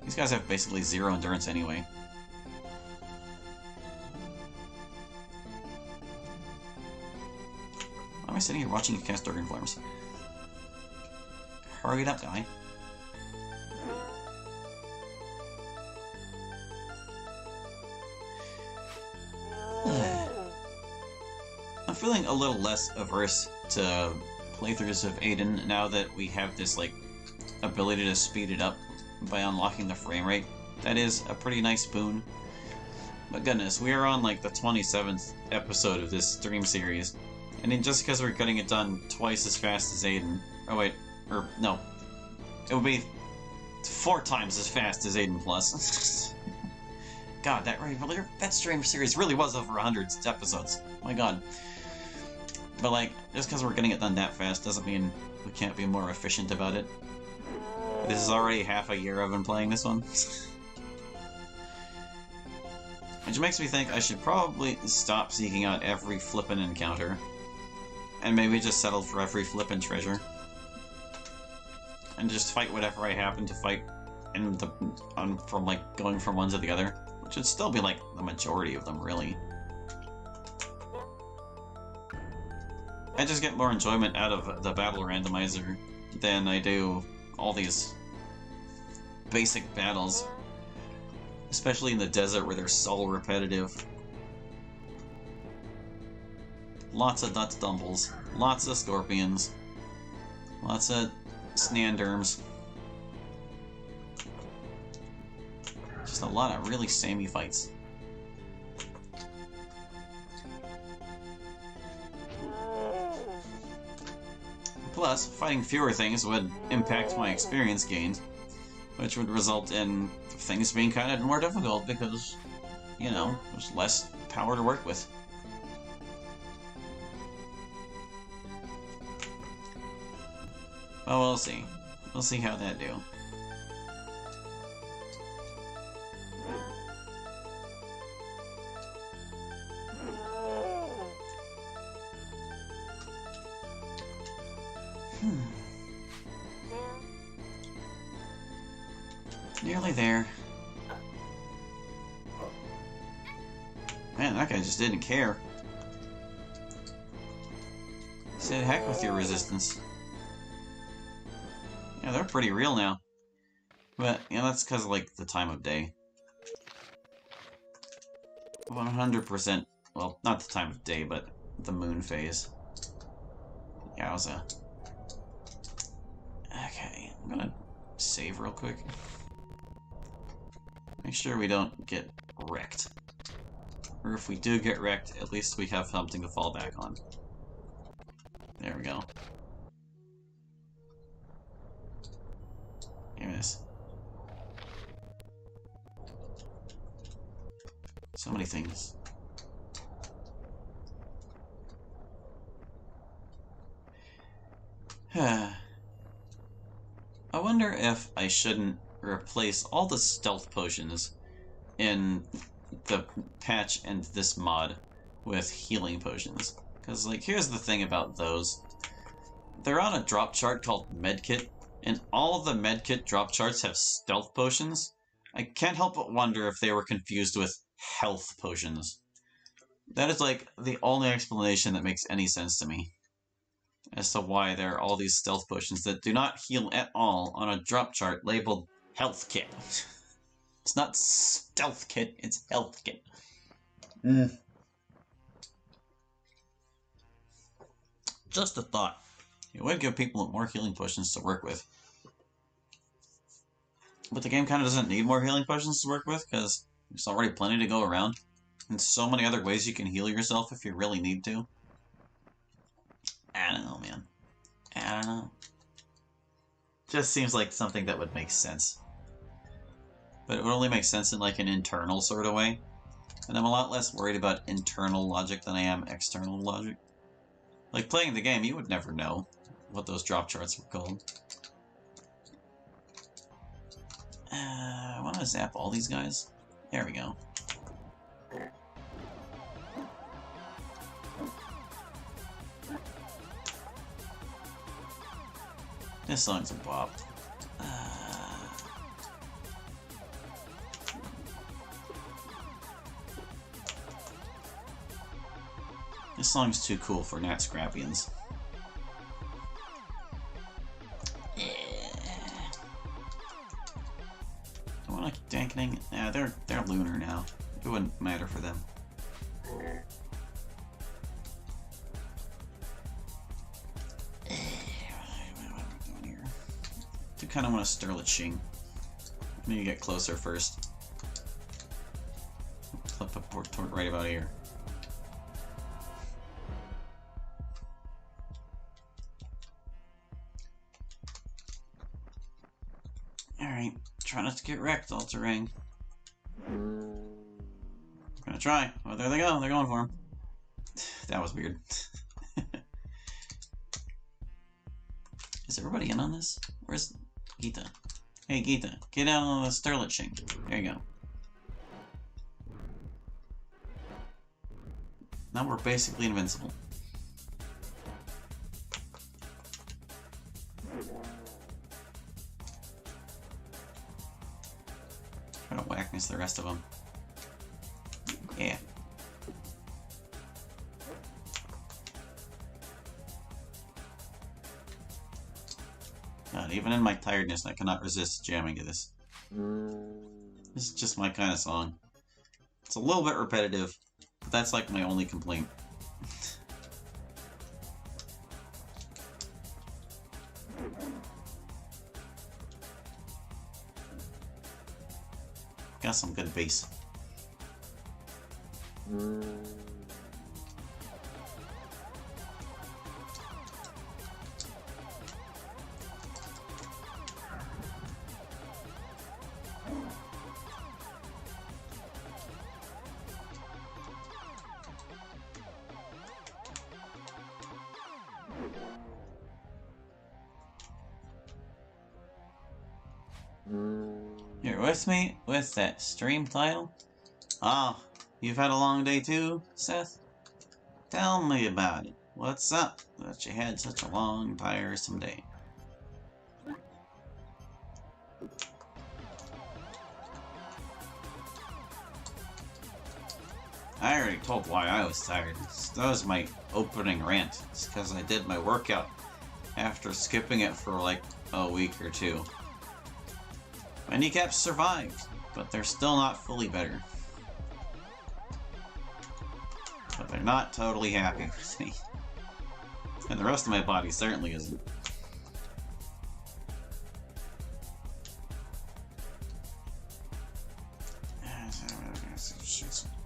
These guys have basically zero endurance anyway. Why am I sitting here watching you cast Organ Forms? Hurry it up, guy. I'm feeling a little less averse to playthroughs of Aidyn now that we have this, like, ability to speed it up by unlocking the frame rate. That is a pretty nice boon. But goodness, we are on, like, the 27th episode of this stream series. And then just because we're getting it done twice as fast as Aidyn... Oh, wait. Or, no. It would be 4 times as fast as Aidyn Plus. God, that stream series really was over 100 episodes. My god. But, like, just because we're getting it done that fast doesn't mean we can't be more efficient about it. This is already half a year I've been playing this one. Which makes me think I should probably stop seeking out every flippin' encounter. And maybe just settle for every flippin' treasure. And just fight whatever I happen to fight in from, like, going from one to the other. Which would still be, like, the majority of them, really. I just get more enjoyment out of the battle randomizer than I do all these basic battles. Especially in the desert where they're so repetitive. Lots of nut stumbles, lots of scorpions, lots of snanderms. Just a lot of really samey fights. Plus, fighting fewer things would impact my experience gained, which would result in things being kind of more difficult because, you know, there's less power to work with. Well, we'll see. We'll see how that do. Nearly there. Man, that guy just didn't care. He said, heck with your resistance. Yeah, they're pretty real now. But, you know, that's because of, like, the time of day. 100%, well, not the time of day, but the moon phase. Yowza. Okay, I'm gonna save real quick. Make sure we don't get wrecked. Or if we do get wrecked, at least we have something to fall back on. There we go. Here it is. So many things. I wonder if I shouldn't replace all the stealth potions in the patch and this mod with healing potions. Because, like, here's the thing about those. They're on a drop chart called Medkit, and all of the Medkit drop charts have stealth potions. I can't help but wonder if they were confused with health potions. That is, like, the only explanation that makes any sense to me as to why there are all these stealth potions that do not heal at all on a drop chart labeled Health Kit. It's not Stealth Kit, it's Health Kit. Just a thought. It would give people more healing potions to work with. But the game kind of doesn't need more healing potions to work with, because there's already plenty to go around. And so many other ways you can heal yourself if you really need to. I don't know, man. I don't know. Just seems like something that would make sense. But it would only make sense in like an internal sort of way. And I'm a lot less worried about internal logic than I am external logic. Like playing the game, you would never know what those drop charts were called. I want to zap all these guys. There we go. This song's a bop. This song's too cool for Nat Scrappians. Don't want to keep dankening. Nah, they're lunar now. It wouldn't matter for them. I kind of want to Sterlet Shing. Maybe get closer first. Flip up toward right about here. Alright, try not to get wrecked, all terrain. Gonna try. Oh, there they go. They're going for him. That was weird. Is everybody in on this? Where's Gita? Hey, Gita, get out on the Sterlet Shing. There you go. Now we're basically invincible. Try to whack miss the rest of them. Yeah. But even in my tiredness, I cannot resist jamming to this. This is just my kind of song. It's a little bit repetitive, but that's like my only complaint. Got some good bass. You're with me with that stream title? Ah, you've had a long day too, Seth? Tell me about it. What's up that you had such a long, tiresome day? I already told why I was tired. That was my opening rant. It's because I did my workout after skipping it for like a week or two. My kneecaps survived, but they're still not fully better. But they're not totally happy with me. And the rest of my body certainly isn't.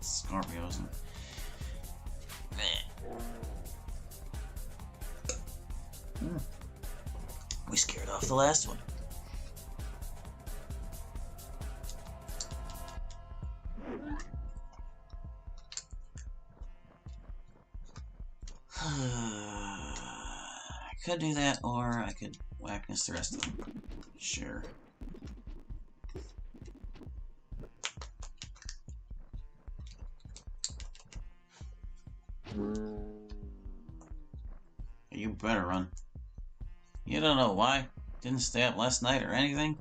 Scorpios. We scared off the last one. I could do that, or I could whackness the rest of them. Sure. You better run. You don't know why? Didn't stay up last night or anything?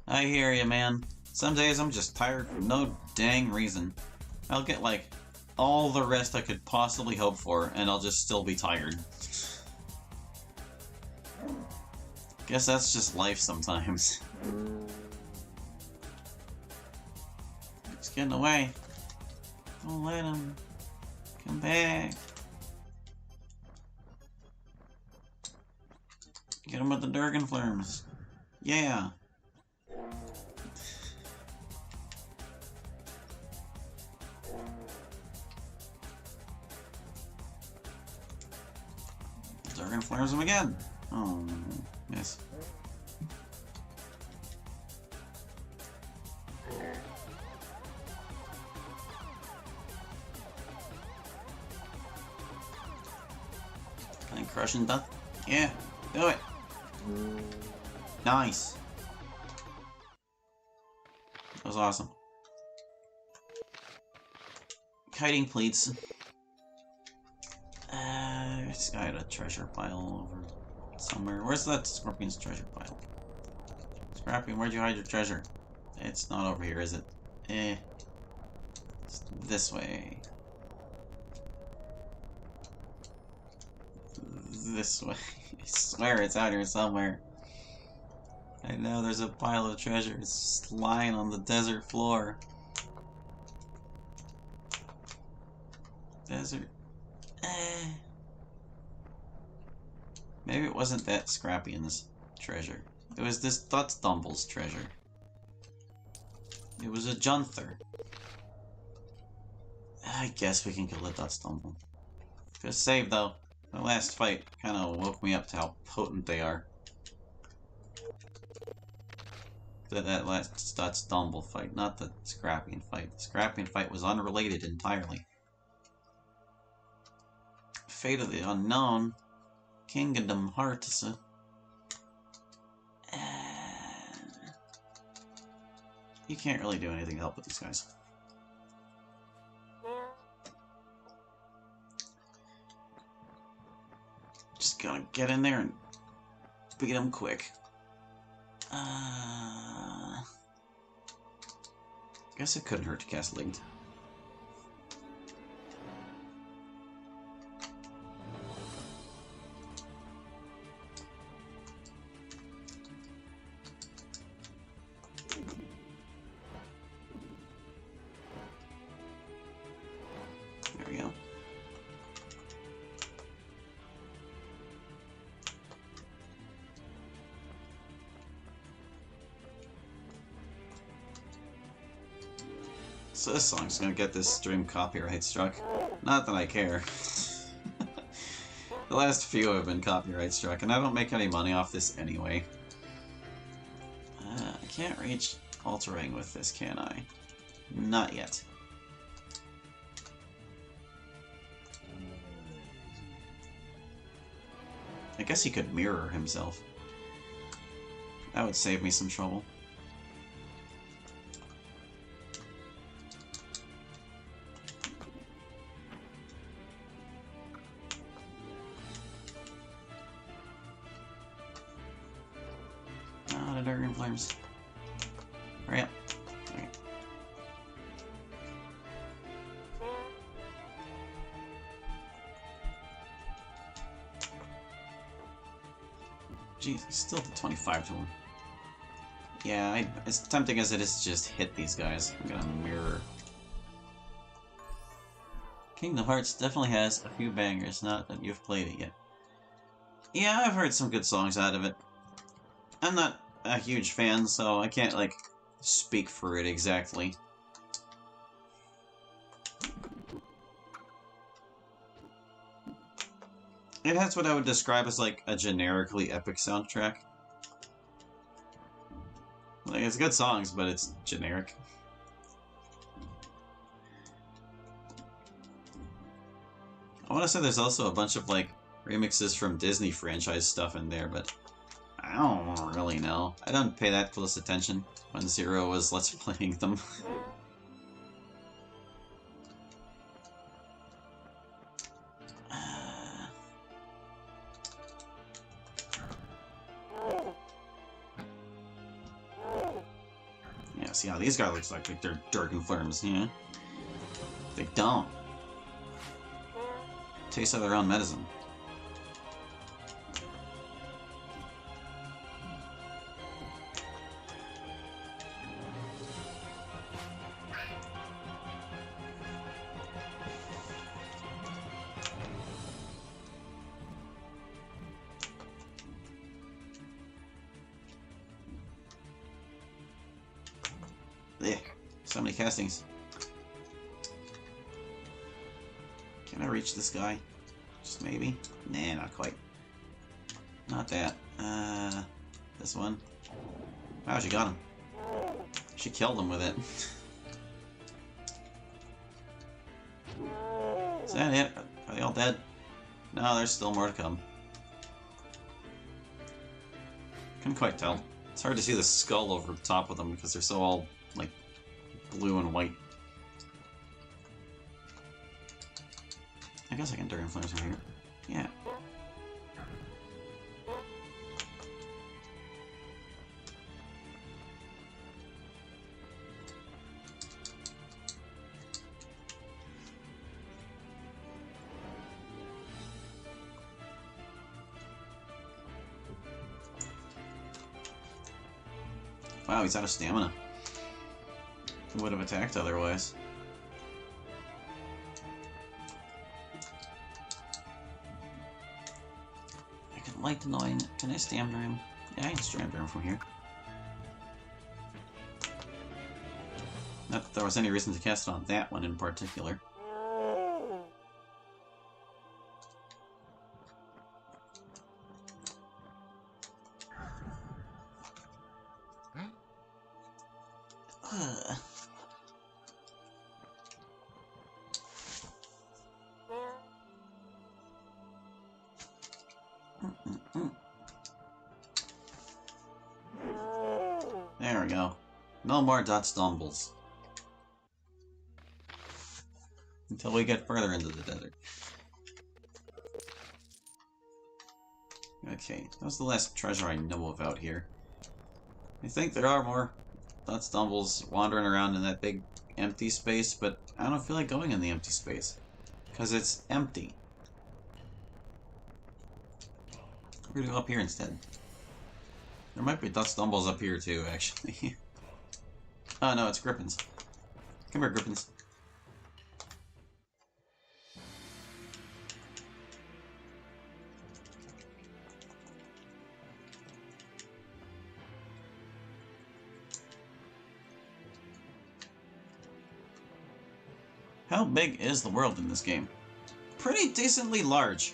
I hear you, man. Some days I'm just tired for no dang reason. I'll get like all the rest I could possibly hope for, and I'll just still be tired. Guess that's just life sometimes. He's getting away. Don't let him. Come back. Get him with the Durganflurms. Yeah. Durganflurms him again. Oh, yes. Can I crush and death? Yeah, do it. Nice. That was awesome. Kiting pleats. It's got a treasure pile over somewhere. Where's that Scorpion's treasure pile? Scrappy, where'd you hide your treasure? It's not over here, is it? It's this way. This way. I swear it's out here somewhere. I know there's a pile of treasure. It's just lying on the desert floor. Desert. Maybe it wasn't that Scrappy in this treasure. It was this Dutzdumble's treasure. It was a Jundar. I guess we can kill the Dutzstumble. Good save though. The last fight kind of woke me up to how potent they are. That last Dutzstumble fight, not the Scrappian fight. The Scrappian fight was unrelated entirely. Fate of the Unknown. Kingdom Hearts. You can't really do anything to help with these guys. Just gotta get in there and beat them quick. Guess it couldn't hurt to cast Linked. So this song's gonna get this stream copyright struck. Not that I care. The last few have been copyright struck, and I don't make any money off this anyway. I can't reach altering with this, can I? Not yet. I guess he could mirror himself. That would save me some trouble. Ah, the Dragon Flames. Hurry up. Okay. Jeez, he's still at 25 to 1. Yeah, as tempting as it is to just hit these guys, I'm gonna mirror. Kingdom Hearts definitely has a few bangers, not that you've played it yet. Yeah, I've heard some good songs out of it. I'm not a huge fan, so I can't, like, speak for it exactly. It has what I would describe as, like, a generically epic soundtrack. Like, it's good songs, but it's generic. I want to say there's also a bunch of, like, remixes from Disney franchise stuff in there, but I don't really know. I don't pay that close attention when Zero was Let's Playing them. Yeah, see how these guys look like they're Dragonflames, yeah? They don't. Taste of their own medicine. Ugh, so many castings. Can I reach this guy? Just maybe? Nah, not quite. Not that. This one. Wow, she got him. She killed him with it. Is that it? Are they all dead? No, there's still more to come. Couldn't quite tell. It's hard to see the skull over the top of them because they're so all, like, blue and white. I guess I can Dragon Flames from here. Yeah. Wow, he's out of stamina. He would have attacked otherwise. I can light annoying. Can I stamina him? Yeah, I can stamina him from here. Not that there was any reason to cast it on that one in particular. There we go. No more dot stumbles. Until we get further into the desert. Okay, that was the last treasure I know of out here. I think there are more dot stumbles wandering around in that big empty space, but I don't feel like going in the empty space. Because it's empty. We're gonna go up here instead. There might be dot stumbles up here too, actually. Oh no, it's Grippins. Come here, Grippins. How big is the world in this game? Pretty decently large.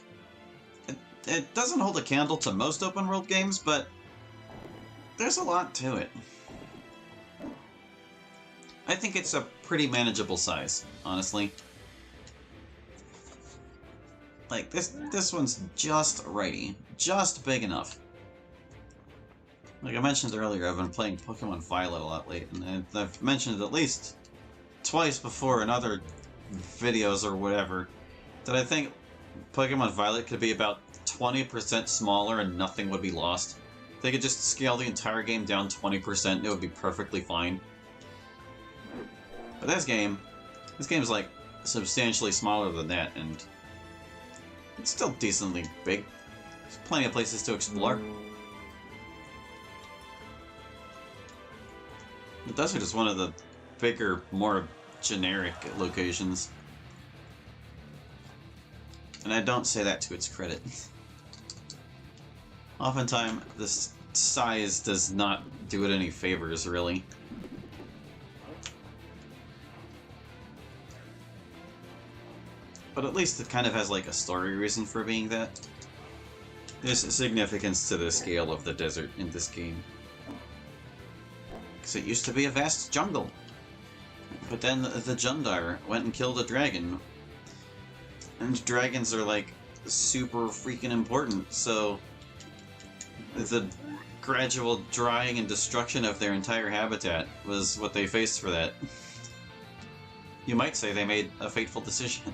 It doesn't hold a candle to most open world games, but there's a lot to it. I think it's a pretty manageable size, honestly. Like, this one's just righty. Just big enough. Like I mentioned earlier, I've been playing Pokemon Violet a lot lately, and I've mentioned at least twice before in other videos or whatever that I think Pokemon Violet could be about 20% smaller and nothing would be lost. They could just scale the entire game down 20% and it would be perfectly fine. But this game's like substantially smaller than that, and it's still decently big. There's plenty of places to explore. The desert is one of the bigger, more generic locations. And I don't say that to its credit. Oftentimes, this size does not do it any favors, really. But at least it kind of has like a story reason for being that. There's significance to the scale of the desert in this game. Because it used to be a vast jungle. But then the Jundar went and killed a dragon. And dragons are like super freaking important, so the gradual drying and destruction of their entire habitat was what they faced for that. You might say they made a fateful decision.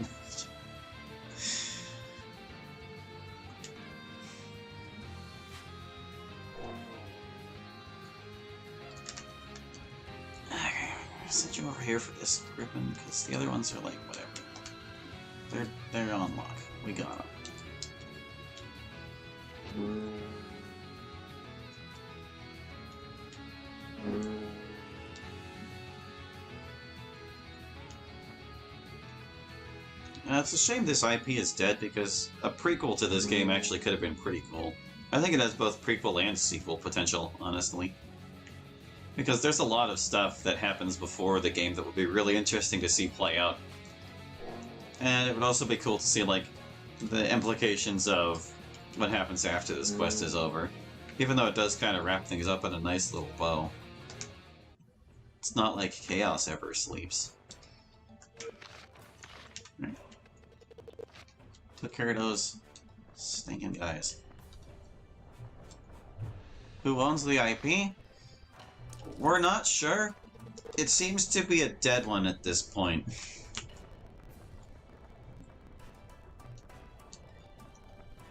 Set you over here for this ribbon, because the other ones are like, whatever. They're on lock. We got them. It's a shame this IP is dead, because a prequel to this game actually could have been pretty cool. I think it has both prequel and sequel potential, honestly. Because there's a lot of stuff that happens before the game that would be really interesting to see play out. And it would also be cool to see, like, the implications of what happens after this quest is over. Even though it does kind of wrap things up in a nice little bow. It's not like Chaos ever sleeps. Right. Took care of those stinking guys. Who owns the IP? We're not sure. It seems to be a dead one at this point.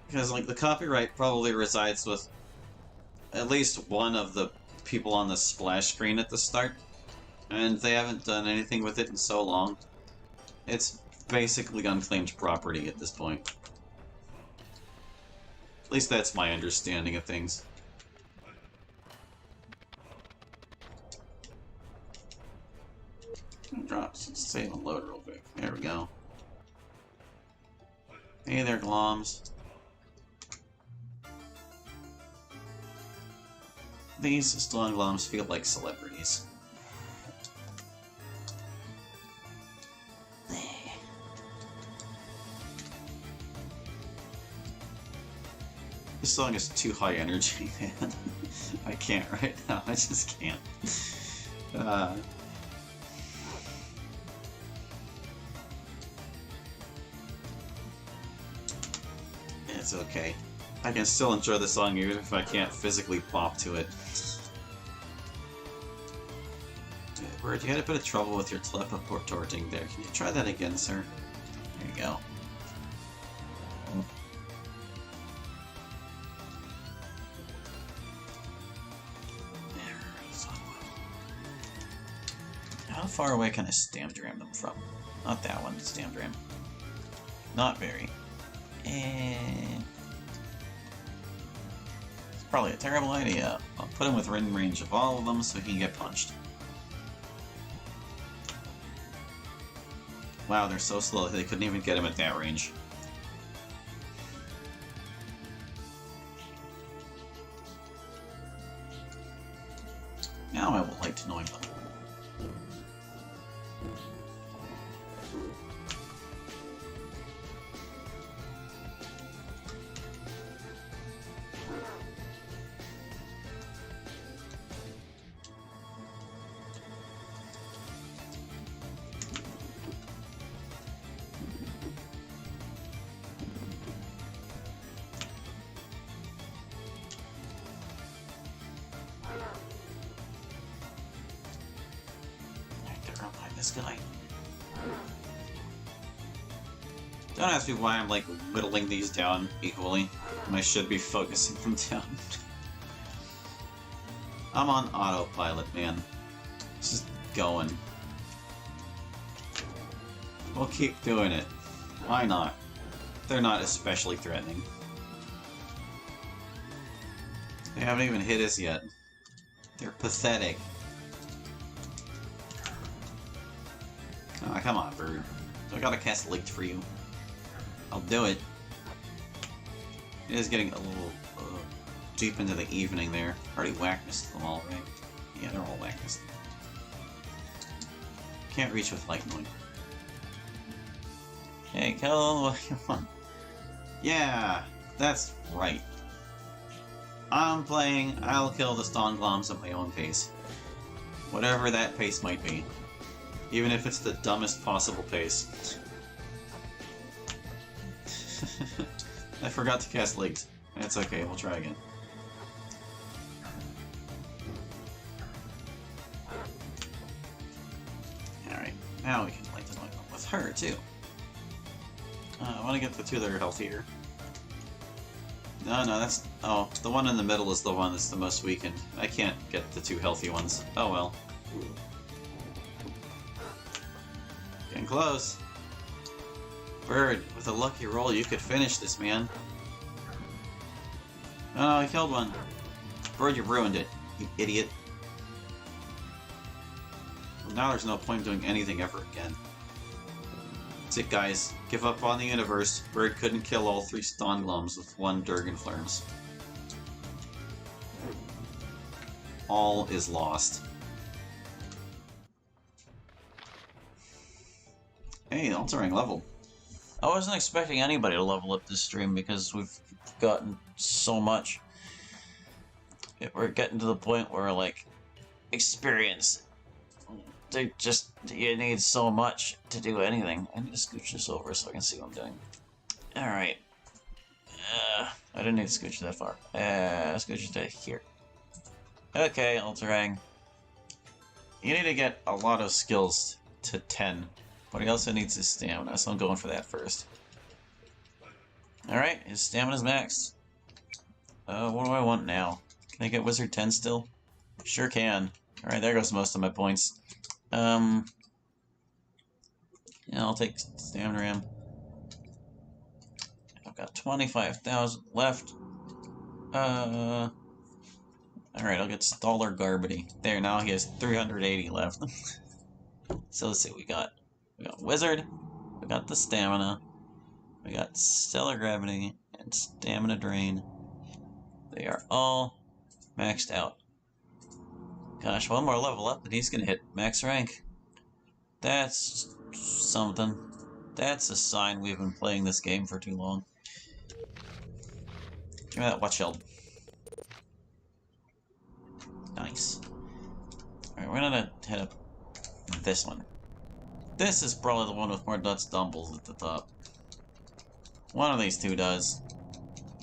Because, like, the copyright probably resides with at least one of the people on the splash screen at the start, and they haven't done anything with it in so long. It's basically unclaimed property at this point. At least that's my understanding of things. Drop, save and load real quick. There we go. Hey there, Gloms. These Stone Gloms feel like celebrities. This song is too high energy, man. I can't right now. I just can't. It's okay. I can still enjoy the song even if I can't physically bop to it. Bird, you had a bit of trouble with your teleporting there. Can you try that again, sir? There you go. How far away can I stamp dram them from? Not that one, stamp dram. Not very. It's probably a terrible idea. I'll put him within range of all of them so he can get punched. Wow, they're so slow they couldn't even get him at that range. Now I will like to knowing them. thrown by this guy. Don't ask me why I'm like whittling these down equally when I should be focusing them down. I'm on autopilot, man. It's just going. We'll keep doing it. Why not? They're not especially threatening. They haven't even hit us yet. They're pathetic. Oh, come on, bird. I gotta cast Linked for you. I'll do it. It is getting a little deep into the evening there. Already whacked them all, right? Yeah, they're all whacked. Can't reach with lightning. Hey, kill what you want. Yeah, that's right. I'm playing, I'll kill the Stongloms at my own pace. Whatever that pace might be. Even if it's the dumbest possible pace. I forgot to cast Leaked. That's okay, we'll try again. Alright, now we can light the light up with her, too. I want to get the two that are healthier. No, that's... Oh, the one in the middle is the one that's the most weakened. I can't get the two healthy ones. Oh well. Getting close. Bird, with a lucky roll, you could finish this, man. Oh no, I killed one. Bird, you ruined it, you idiot. Now there's no point in doing anything ever again. That's it, guys. Give up on the universe. Bird couldn't kill all 3 Stongloms with 1 Durgenflurms. All is lost. Hey, altering level. I wasn't expecting anybody to level up this stream because we've gotten so much. We're getting to the point where, like, experience. You need so much to do anything. I need to scooch this over so I can see what I'm doing. Alright. I didn't need to scooch that far. Scooch it to here. Okay, Alterang. You need to get a lot of skills to 10. What he also needs is stamina, so I'm going for that first. Alright, his stamina's maxed. What do I want now? Can I get Wizard 10 still? Sure can. Alright, there goes most of my points. Yeah, I'll take Stamina Ram. I've got 25,000 left. Alright, I'll get Staller Garbity. There, now he has 380 left. So let's see what we got. We got Wizard, we got the Stamina, we got Stellar Gravity, and Stamina Drain. They are all maxed out. Gosh, one more level up and he's gonna hit max rank. That's something. That's a sign we've been playing this game for too long. Give me that Watch Shield. Nice. Alright, we're gonna hit up this one. This is probably the one with more Dutch Dumbles at the top. One of these two does.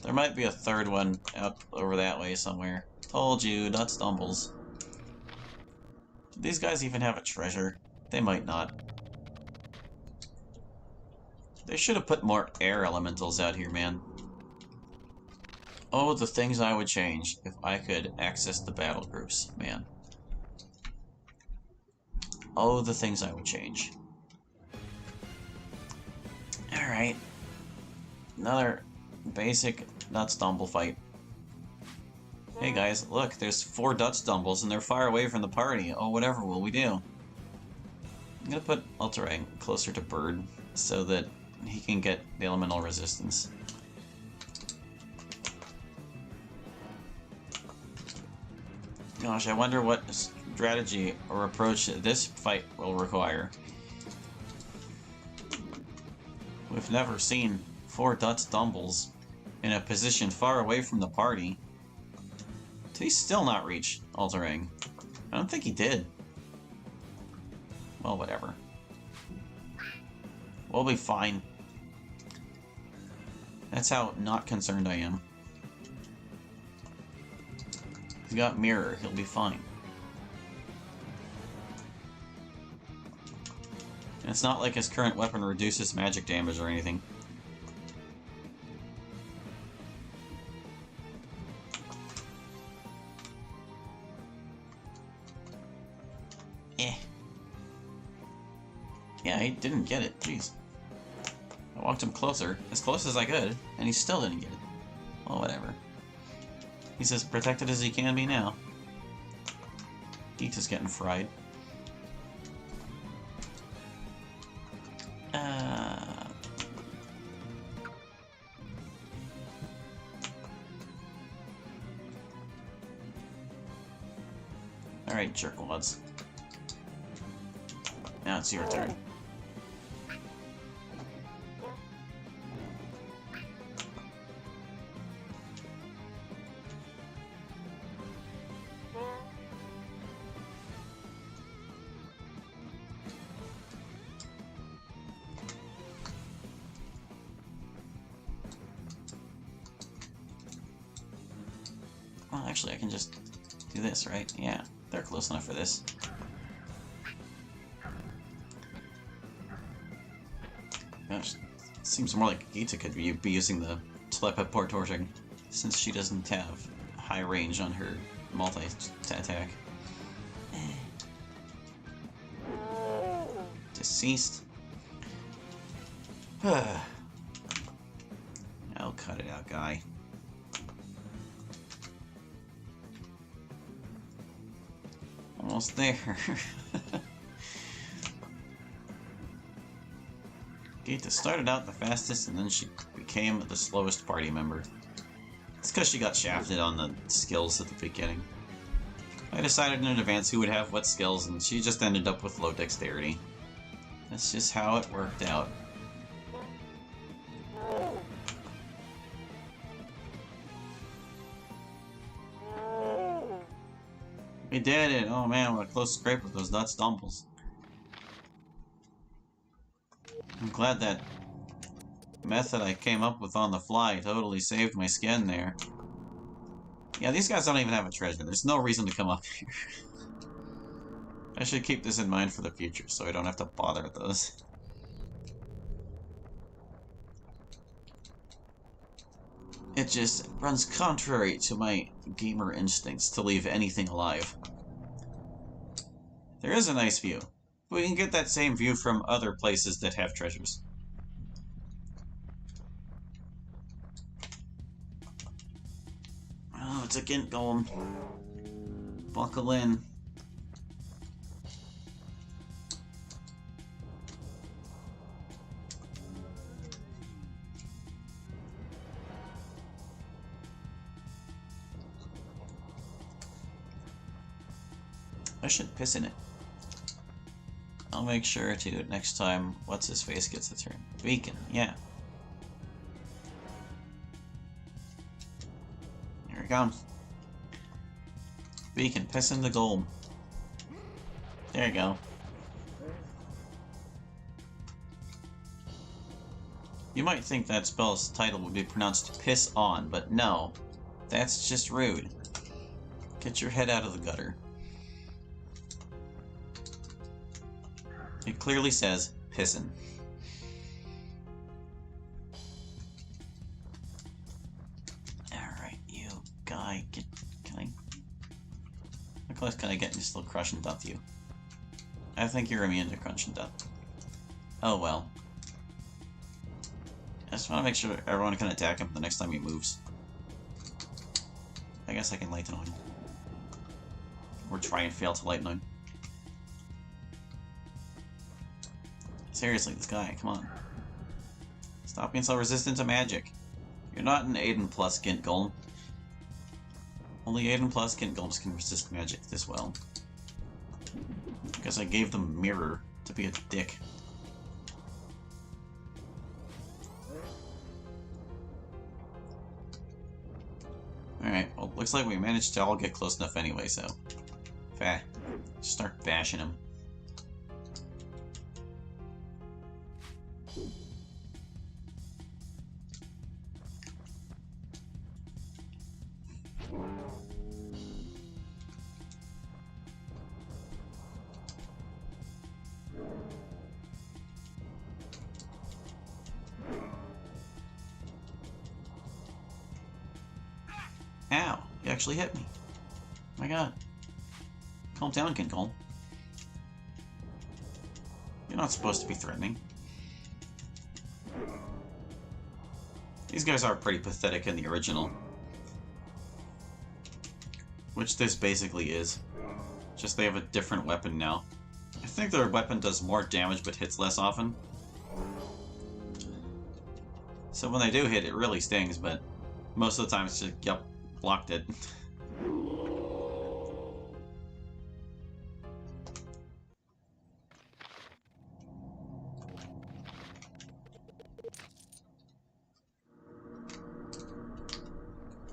There might be a third one out over that way somewhere. Told you, Dutch Dumbles. Do these guys even have a treasure? They might not. They should have put more air elementals out here, man. Oh, the things I would change if I could access the battle groups, man. Oh, the things I would change. Alright. Another basic Dutch Dumble fight. Hey guys, look, there's 4 Dutch Dumbles and they're far away from the party. Oh, whatever will we do? I'm gonna put Alterang closer to Bird so that he can get the elemental resistance. Gosh, I wonder what strategy or approach this fight will require. We've never seen 4 Dutch Dumbles in a position far away from the party. Did he still not reach Alterang? I don't think he did. Well, whatever. We'll be fine. That's how not concerned I am. He's got Mirror, he'll be fine. It's not like his current weapon reduces magic damage or anything. Eh. Yeah, he didn't get it. Jeez. I walked him closer, as close as I could, and he still didn't get it. Well, whatever. He's as protected as he can be now. Geeta's getting fried. Alright, jerkwads. Now it's your turn. Well, actually, I can just do this, right? Yeah, they're close enough for this. Gosh, it seems more like Geeta could be using the teleporting, since she doesn't have high range on her multi-attack. Deceased. I'll cut it out, guy. Almost there. Geeta started out the fastest, and then she became the slowest party member. It's because she got shafted on the skills at the beginning. I decided in advance who would have what skills, and she just ended up with low dexterity. That's just how it worked out. We did it! Oh man, what a close scrape with those nuts dumbles. I'm glad that method I came up with on the fly totally saved my skin there. Yeah, these guys don't even have a treasure. There's no reason to come up here. I should keep this in mind for the future so I don't have to bother with those. It just runs contrary to my gamer instincts to leave anything alive. There is a nice view. We can get that same view from other places that have treasures. Oh, it's a Gint Golem. Buckle in. I should piss in it. I'll make sure to next time What's-His-Face gets a turn. Beacon, yeah. Here it comes. Beacon, piss in the gold. There you go. You might think that spell's title would be pronounced piss on, but no. That's just rude. Get your head out of the gutter. It clearly says pissin'. Alright, you guy, can I... How close can I get to still crush and dump you? I think you're immune to crunch and dump. Oh well. I just want to make sure everyone can attack him the next time he moves. I guess I can lighten on him. Or try and fail to lighten on him. Seriously, this guy, come on. Stop being so resistant to magic. You're not an Aidyn plus Gint Golem. Only Aidyn plus Gint Golems can resist magic this well. Because I gave them Mirror to be a dick. Alright, well, looks like we managed to all get close enough anyway, so... Just start bashing him. Ow! You actually hit me. My god. Calm down, King Cole. You're not supposed to be threatening. These guys are pretty pathetic in the original. Which this basically is. Just they have a different weapon now. I think their weapon does more damage but hits less often. So when they do hit, it really stings, but most of the time it's just, yep, blocked it.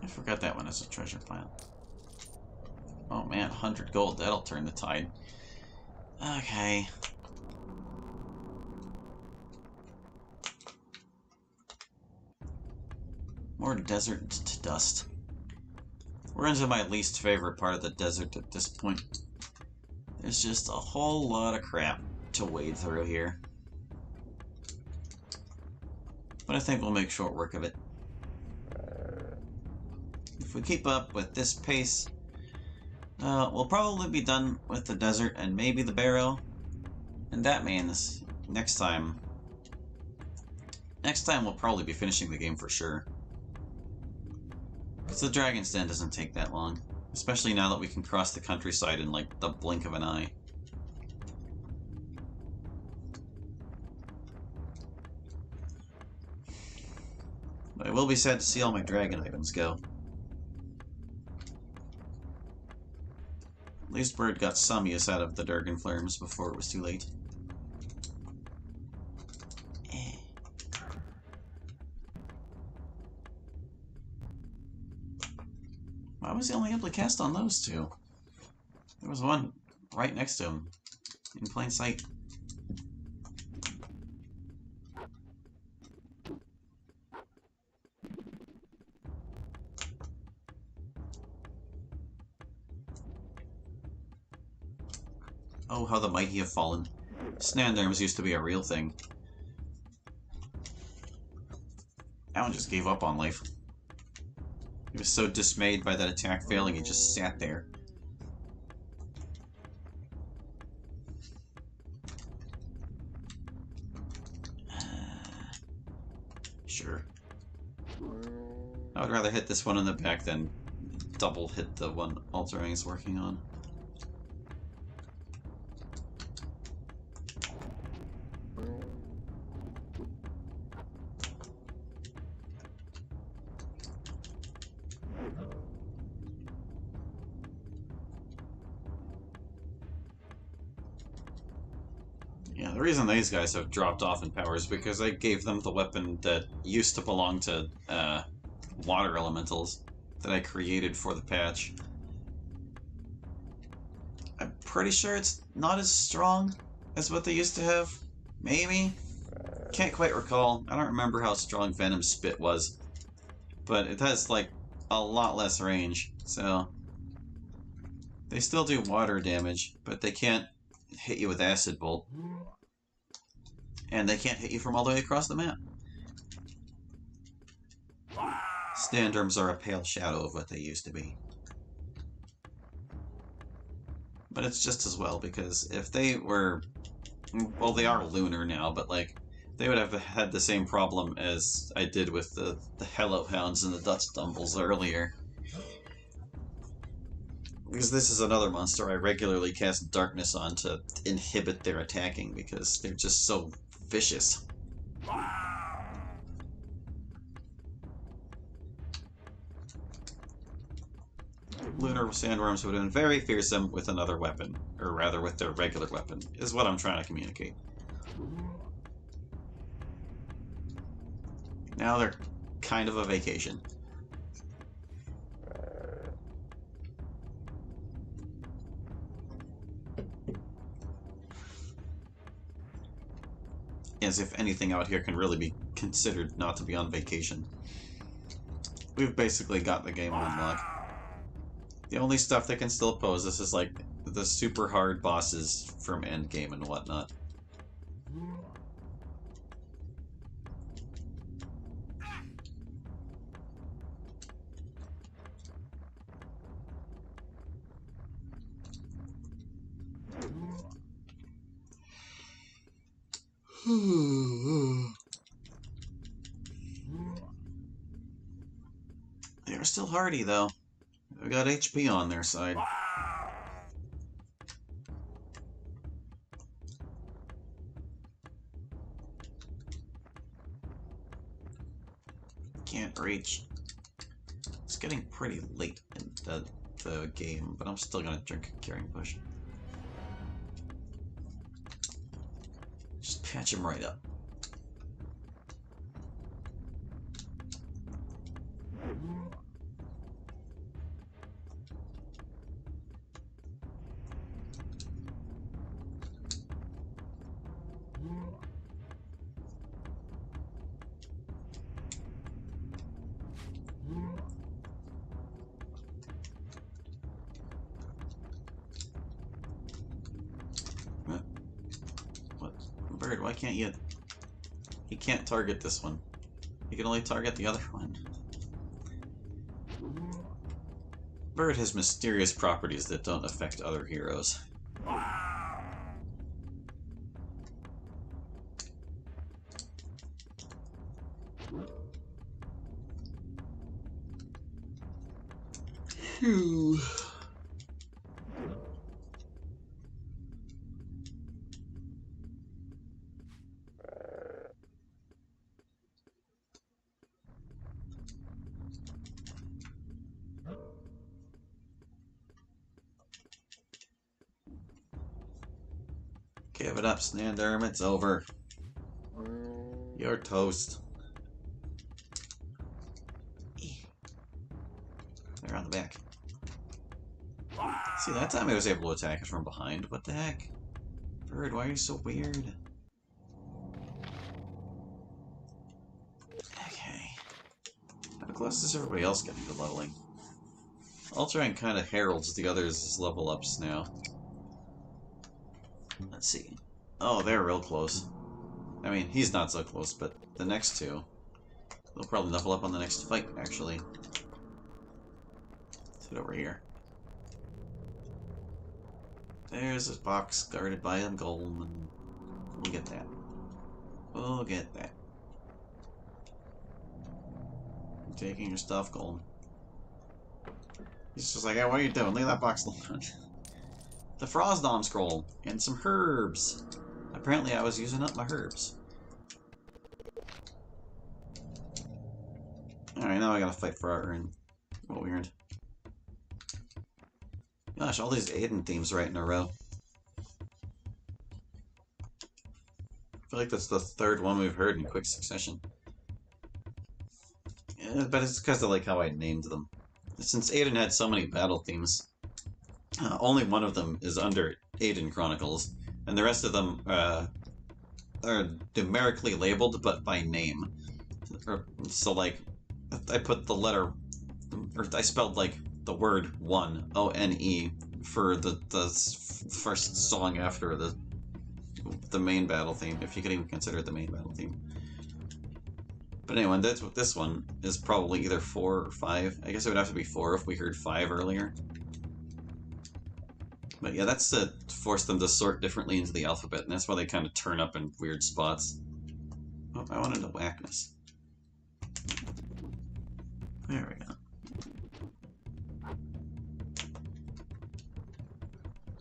I forgot that one as a treasure plant. Oh man, 100 gold, that'll turn the tide. Okay. More desert to dust. We're into my least favorite part of the desert at this point. There's just a whole lot of crap to wade through here. But I think we'll make short work of it. If we keep up with this pace, we'll probably be done with the desert and maybe the barrow. And that means next time we'll probably be finishing the game for sure. Because the Dragon's Den doesn't take that long. Especially now that we can cross the countryside in like the blink of an eye. But I will be sad to see all my dragon items go. At least Bird got some use out of the Durgan Flames before it was too late. Why was he only able to cast on those two? There was one right next to him, in plain sight. Oh, how the mighty have fallen. Snandarms used to be a real thing. Alan just gave up on life. He was so dismayed by that attack failing, he just sat there. Sure. I would rather hit this one in the back than double hit the one Altering is working on. Yeah, the reason these guys have dropped off in power is because I gave them the weapon that used to belong to water elementals that I created for the patch. I'm pretty sure it's not as strong as what they used to have. Maybe? Can't quite recall. I don't remember how strong Venom Spit was. But it has, like, a lot less range, so... They still do water damage, but they can't hit you with Acid Bolt. And they can't hit you from all the way across the map. Standarms are a pale shadow of what they used to be. But it's just as well, because if they were... Well, they are lunar now, but, like, they would have had the same problem as I did with the Hello Hounds and the Dutch Dumbles earlier. Because this is another monster I regularly cast Darkness on to inhibit their attacking, because they're just so vicious. Lunar Sandworms would have been very fearsome with another weapon, or rather with their regular weapon, is what I'm trying to communicate. Now they're kind of a vacation. As if anything out here can really be considered not to be on vacation. We've basically got the game on lock. The only stuff that can still pose us is like the super hard bosses from endgame and whatnot. They're still hardy, though. They've got HP on their side. Can't reach. It's getting pretty late in the game, but I'm still gonna drink a Curing Push. Just patch him right up. What? Bird, why can't you... He can't target this one. He can only target the other one. Bird has mysterious properties that don't affect other heroes. Phew. Give it up, Snanderm. It's over. You're toast. They're on the back. See, that time I was able to attack it from behind. What the heck? Bird, why are you so weird? Okay. How close is everybody else getting to leveling? Ultraman kind of heralds the others' level ups now. Let's see. Oh, they're real close. I mean, he's not so close, but the next two, they'll probably level up on the next fight, actually. Let's head over here. There's a box guarded by a golem, and we'll get that. We'll get that. I'm taking your stuff, golem. He's just like, hey, what are you doing? Leave that box alone. The Frostdom scroll and some herbs. Apparently I was using up my herbs. Alright, now I gotta fight for our earn. What we earned. Gosh, all these Aidyn themes right in a row. I feel like that's the third one we've heard in quick succession. Yeah, but it's because I like how I named them. Since Aidyn had so many battle themes, only one of them is under Aidyn Chronicles, and the rest of them are numerically labeled, but by name. So, like, I put the letter, or I spelled, like, the word one, O-N-E, for the first song after the main battle theme, if you could even consider it the main battle theme. But anyway, that's what this one is probably either 4 or 5. I guess it would have to be 4 if we heard 5 earlier. But yeah, that's to force them to sort differently into the alphabet, and that's why they kind of turn up in weird spots. Oh, I wanted to whackness. There we go.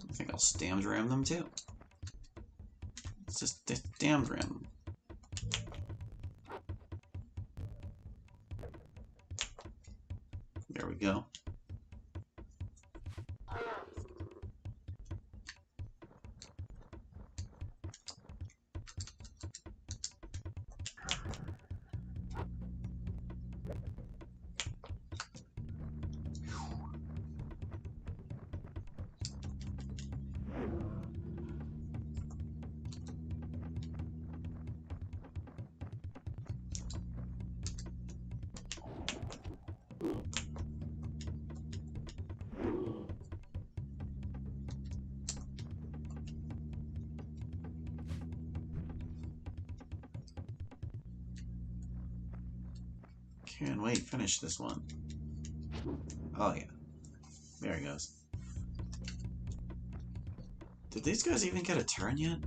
I think I'll stammed ram them too. Let's just stammed ram them. There we go. Can't wait, finish this one. Oh yeah. There he goes. Did these guys even get a turn yet?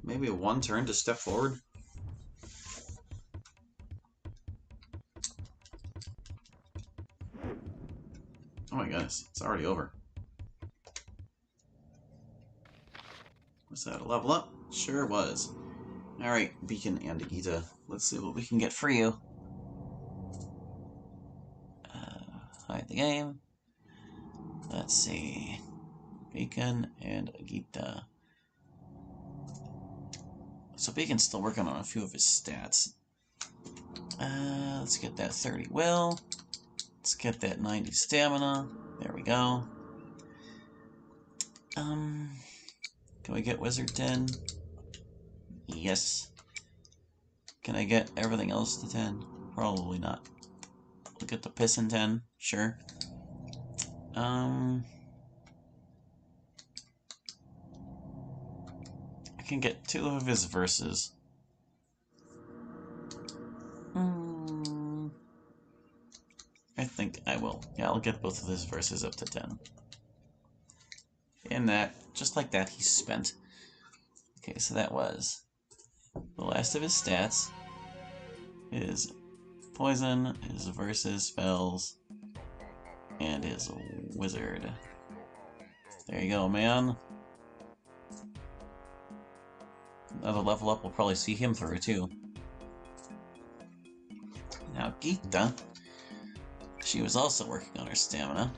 maybe one turn to step forward? Oh my goodness, it's already over. Was that a level up? Sure was. Alright, Beacon and Agita. Let's see what we can get for you. Hide the game. Let's see. Beacon and Agita. So Beacon's still working on a few of his stats. Let's get that 30 will. Let's get that 90 stamina. There we go. Can we get Wizard 10? Yes. Can I get everything else to 10? Probably not. We'll get the Piston 10, sure. I can get 2 of his verses. I think I will. Yeah, I'll get both of his verses up to 10. And that, just like that, he's spent. Okay, so that was the last of his stats. His poison, his verses, spells, and his wizard. There you go, man. Another level up will probably see him through, too. Now, Gita, she was also working on her stamina.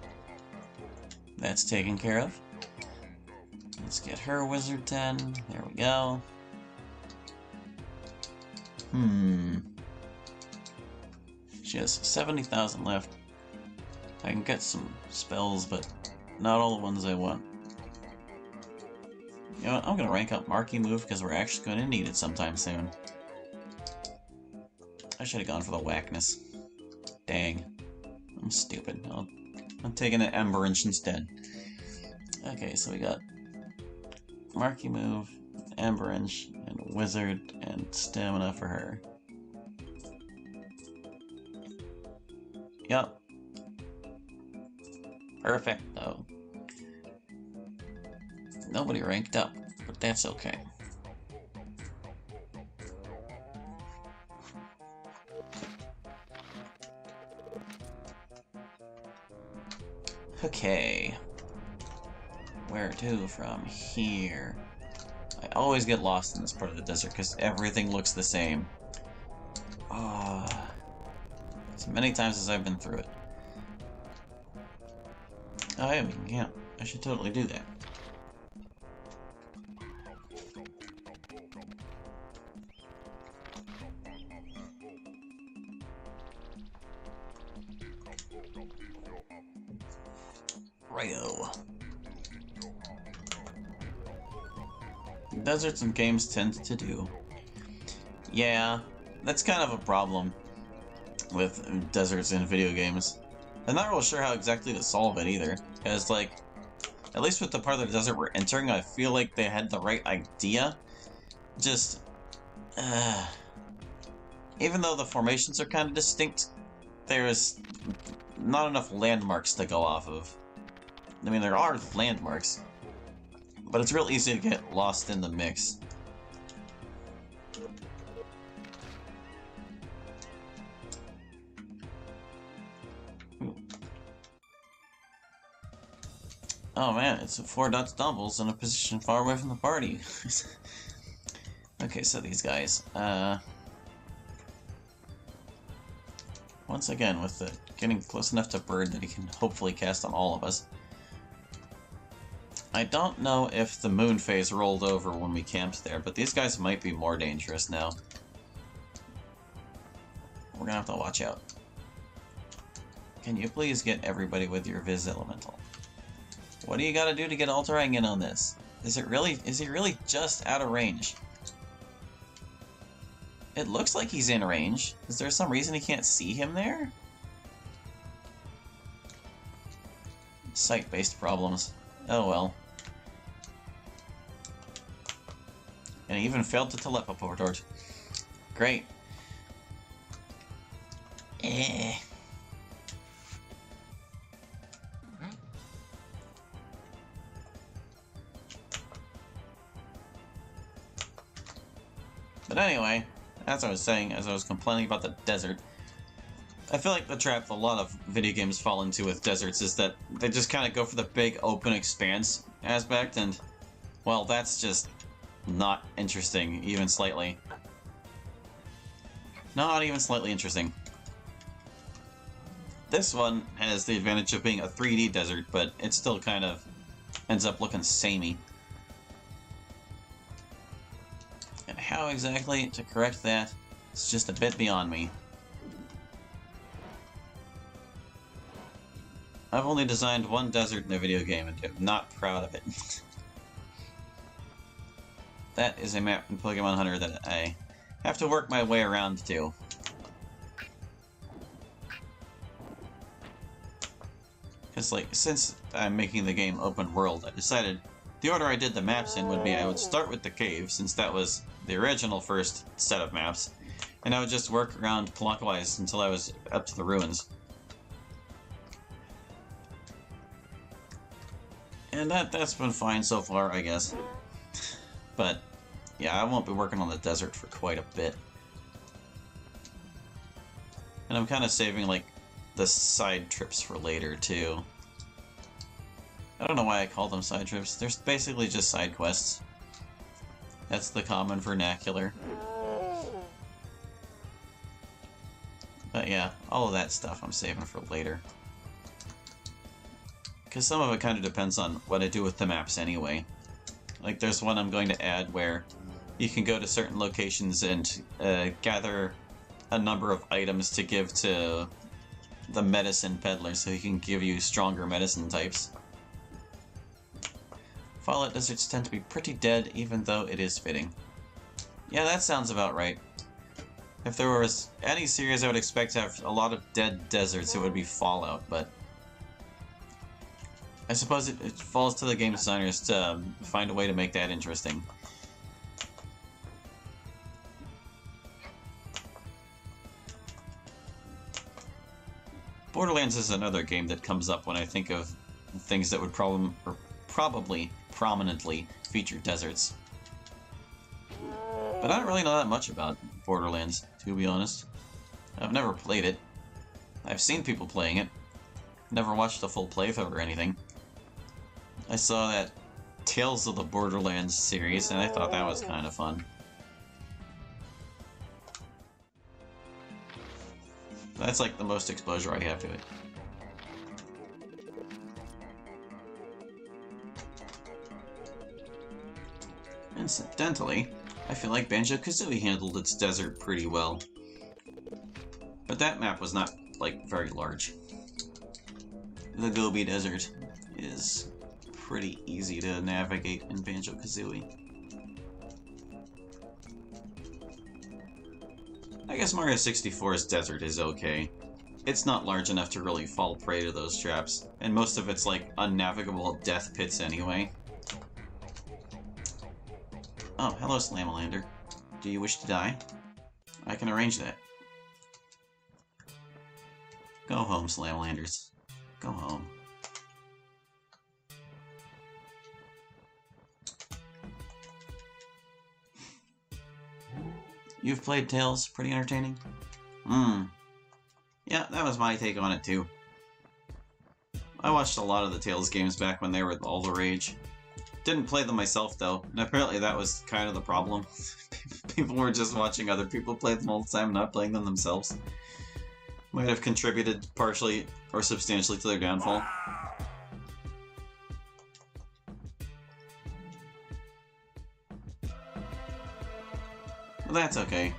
That's taken care of. Let's get her Wizard 10. There we go. She has 70,000 left. I can get some spells, but not all the ones I want. You know what? I'm going to rank up Marquee Move because we're actually going to need it sometime soon. I should have gone for the whackness. Dang. I'm stupid. I'm taking an Ember Inch instead. Okay, so we got Marquee Move, Ember Inch, and Wizard, and Stamina for her. Yup. Perfect, though. Nobody ranked up, but that's okay. Okay. Where to from here? I always get lost in this part of the desert because everything looks the same. As many times as I've been through it. Oh yeah, we can camp. I should totally do that. Righto. Deserts and games tend to do. Yeah, that's kind of a problem with deserts in video games. I'm not real sure how exactly to solve it either, because, like, at least with the part of the desert we're entering, I feel like they had the right idea. Just, even though the formations are kind of distinct, there's not enough landmarks to go off of. I mean, there are landmarks, but it's real easy to get lost in the mix. Oh man, it's 4 dot stumbles in a position far away from the party. Okay, so these guys, once again, with the getting close enough to Bird that he can hopefully cast on all of us. I don't know if the moon phase rolled over when we camped there, but these guys might be more dangerous now. We're gonna have to watch out. Can you please get everybody with your Viz Elemental? What do you gotta do to get Altering in on this? Is he really just out of range? It looks like he's in range. Is there some reason he can't see him there? Sight-based problems. Oh well. And he even failed to teleport. Great. But anyway, as I was saying, as I was complaining about the desert, I feel like the trap a lot of video games fall into with deserts is that they just kind of go for the big open expanse aspect, and, well, that's just not interesting, even slightly. Not even slightly interesting. This one has the advantage of being a 3D desert, but it still kind of ends up looking samey. And how exactly to correct that is just a bit beyond me. I've only designed one desert in a video game, and I'm not proud of it. That is a map in Pokemon Hunter that I have to work my way around to. Because, like, since I'm making the game open world, I decided the order I did the maps in would be I would start with the cave, since that was the original first set of maps, and I would just work around clockwise until I was up to the ruins. And that's been fine so far, I guess. But, yeah, I won't be working on the desert for quite a bit. And I'm kind of saving, like, the side trips for later, too. I don't know why I call them side trips. They're basically just side quests. That's the common vernacular. But yeah, all of that stuff I'm saving for later. Because some of it kind of depends on what I do with the maps anyway. Like, there's one I'm going to add where you can go to certain locations and gather a number of items to give to the medicine peddler so he can give you stronger medicine types. Fallout deserts tend to be pretty dead, even though it is fitting. Yeah, that sounds about right. If there was any series I would expect to have a lot of dead deserts, it would be Fallout, but I suppose it falls to the game designers to find a way to make that interesting. Borderlands is another game that comes up when I think of things that would probably prominently feature deserts. But I don't really know that much about Borderlands, to be honest. I've never played it. I've seen people playing it. Never watched a full playthrough or anything. I saw that Tales of the Borderlands series, and I thought that was kind of fun. That's like the most exposure I have to it. Incidentally, I feel like Banjo-Kazooie handled its desert pretty well. But that map was not, like, very large. The Gobi Desert is pretty easy to navigate in Banjo-Kazooie. I guess Mario 64's desert is okay. It's not large enough to really fall prey to those traps, and most of it's like unnavigable death pits anyway. Oh, hello Slamalander. Do you wish to die? I can arrange that. Go home, Slamalanders. Go home. You've played Tales? Pretty entertaining? Yeah, that was my take on it too. I watched a lot of the Tales games back when they were all the rage. Didn't play them myself though, and apparently that was kind of the problem. People were just watching other people play them all the time, not playing them themselves. Might have contributed partially or substantially to their downfall. But that's okay.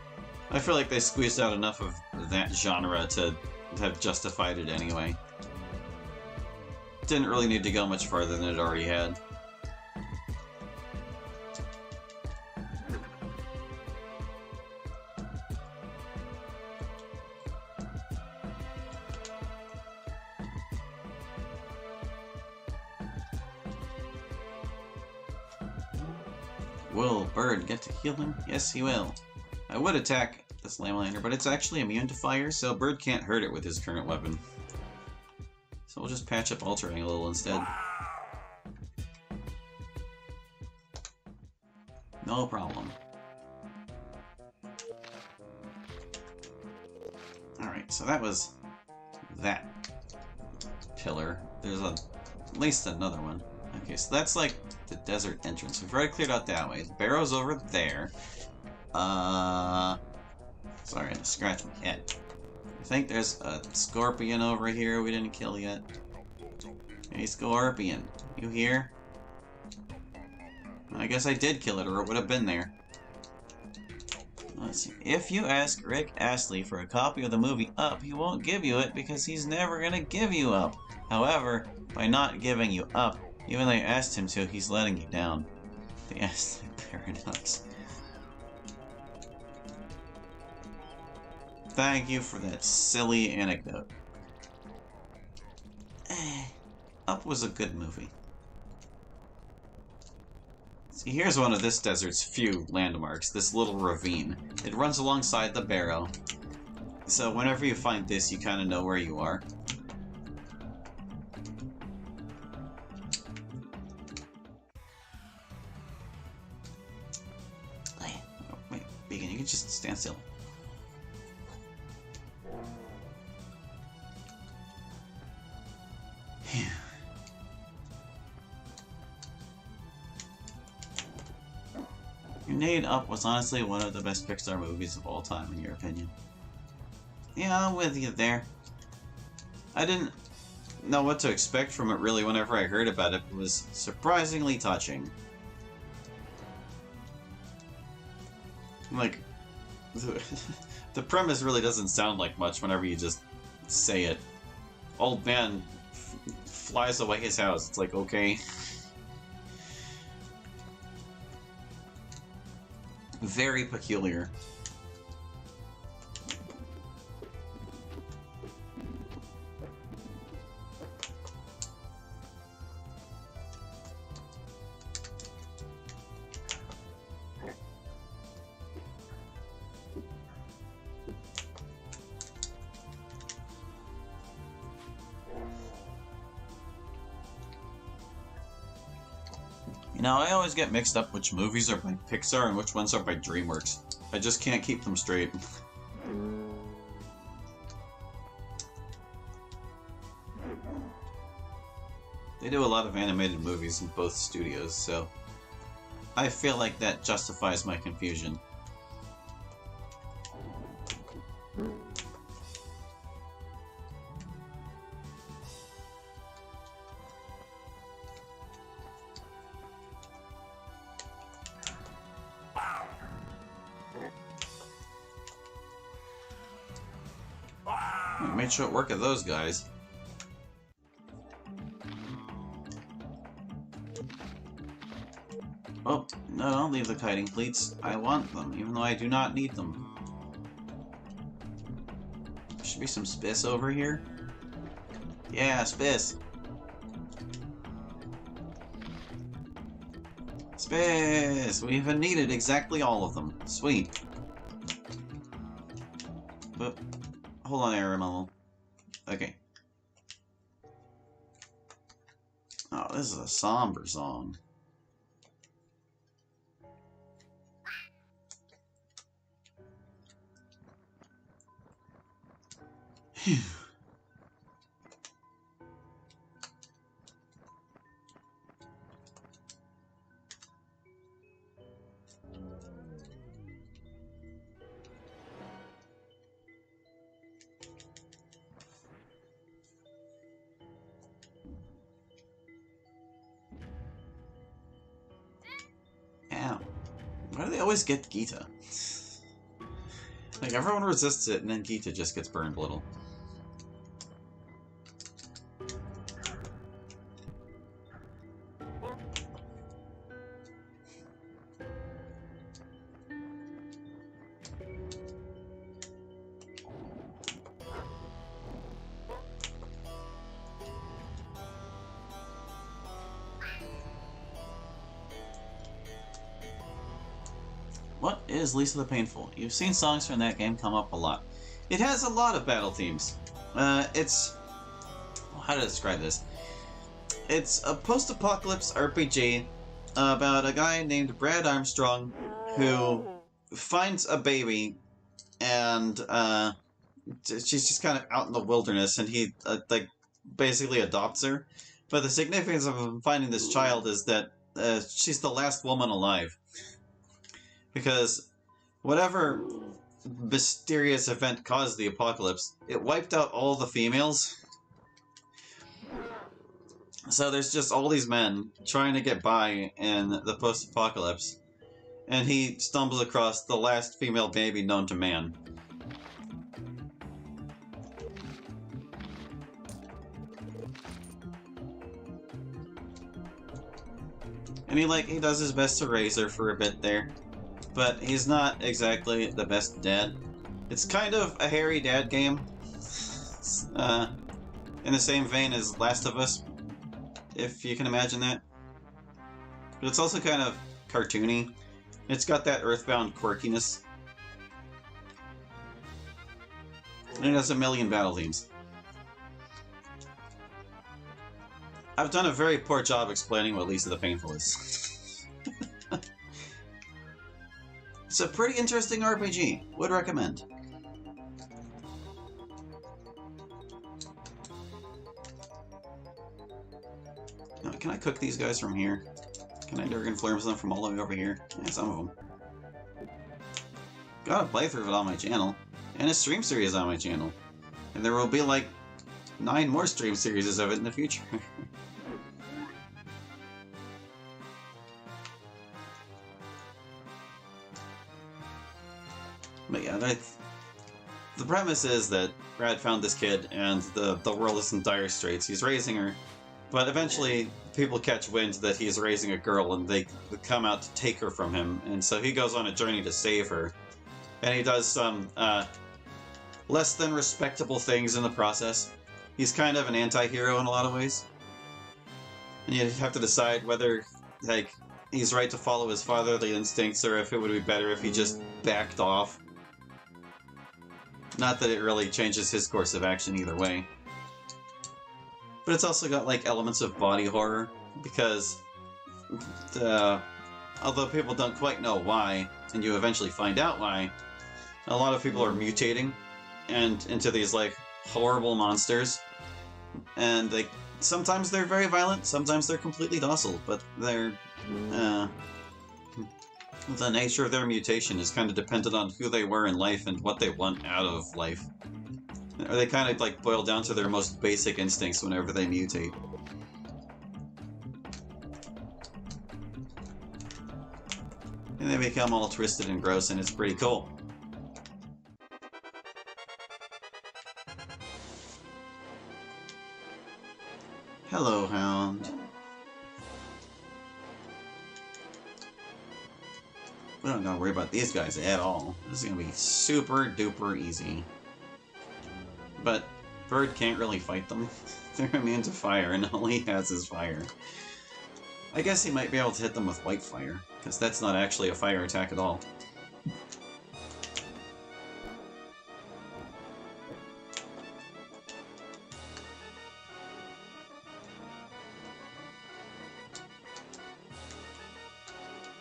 I feel like they squeezed out enough of that genre to have justified it anyway. Didn't really need to go much farther than it already had. Will Bird get to heal him? Yes, he will. I would attack the Slamalander, but it's actually immune to fire, so Bird can't hurt it with his current weapon. So we'll just patch up altering a little instead. No problem. so that was that pillar. There's at least another one. Okay, so that's like the desert entrance. We've already cleared out that way. The barrow's over there. Sorry, I had to scratch my head. I think there's a scorpion over here we didn't kill yet. Hey, scorpion. You here? I guess I did kill it, or it would have been there. Let's see. If you ask Rick Astley for a copy of the movie Up, he won't give you it because he's never gonna give you Up. However, by not giving you Up, even though you asked him to, he's letting you down. The Astley paradox. Thank you for that silly anecdote. Up was a good movie. See, here's one of this desert's few landmarks, this little ravine. It runs alongside the barrow. So whenever you find this, you kind of know where you are. Oh, wait, Beacon, you can just stand still. Grenade Up was honestly one of the best Pixar movies of all time, in your opinion. Yeah, I'm with you there. I didn't know what to expect from it, really, whenever I heard about it. It was surprisingly touching. Like, the premise really doesn't sound like much whenever you just say it. Old man flies away his house. It's like, okay. Very peculiar. You know, I always get mixed up which movies are by Pixar and which ones are by DreamWorks. I just can't keep them straight. They do a lot of animated movies in both studios, so I feel like that justifies my confusion. I made short work of those guys. Oh, no, don't leave the kiting cleats. I want them, even though I do not need them. There should be some spiss over here. Yeah, spiss. Spiss! We even needed exactly all of them. Sweet. But, hold on, Ariel. Okay. Oh, this is a somber song. Phew. Ow. Why do they always get Gita? Like, everyone resists it, and then Gita just gets burned a little. What is Lisa the Painful? You've seen songs from that game come up a lot. It has a lot of battle themes. It's... how to describe this? It's a post-apocalypse RPG about a guy named Brad Armstrong who finds a baby and she's just kind of out in the wilderness, and he like basically adopts her. But the significance of him finding this child is that she's the last woman alive, because whatever mysterious event caused the apocalypse, it wiped out all the females. So there's just all these men trying to get by in the post-apocalypse, and he stumbles across the last female baby known to man. And he does his best to raise her for a bit there, but he's not exactly the best dad. It's kind of a hairy dad game, in the same vein as Last of Us, if you can imagine that. But it's also kind of cartoony. It's got that Earthbound quirkiness. And it has a million battle themes. I've done a very poor job explaining what Lisa the Painful is. It's a pretty interesting RPG. Would recommend. Now, can I cook these guys from here? Can I Durgan Flames them from all the way over here? Yeah, some of them. Got a playthrough of it on my channel, and a stream series on my channel. And there will be like 9 more stream series of it in the future. But yeah, the premise is that Brad found this kid, and the world is in dire straits. He's raising her, but eventually people catch wind that he's raising a girl, and they come out to take her from him. And so he goes on a journey to save her, and he does some less than respectable things in the process. He's kind of an anti-hero in a lot of ways, and you have to decide whether he's right to follow his fatherly instincts, or if it would be better if he just backed off. Not that it really changes his course of action either way. But it's also got elements of body horror, because although people don't quite know why, and you eventually find out why, a lot of people are mutating and into these horrible monsters. And sometimes they're very violent, sometimes they're completely docile, but they're the nature of their mutation is kind of dependent on who they were in life and what they want out of life. Or they kind of boil down to their most basic instincts whenever they mutate. And they become all twisted and gross, and it's pretty cool. Hello, Hound. We don't gotta worry about these guys at all. This is gonna be super duper easy. But Bird can't really fight them. They're immune to fire, and all he has is fire. I guess he might be able to hit them with white fire, because that's not actually a fire attack at all.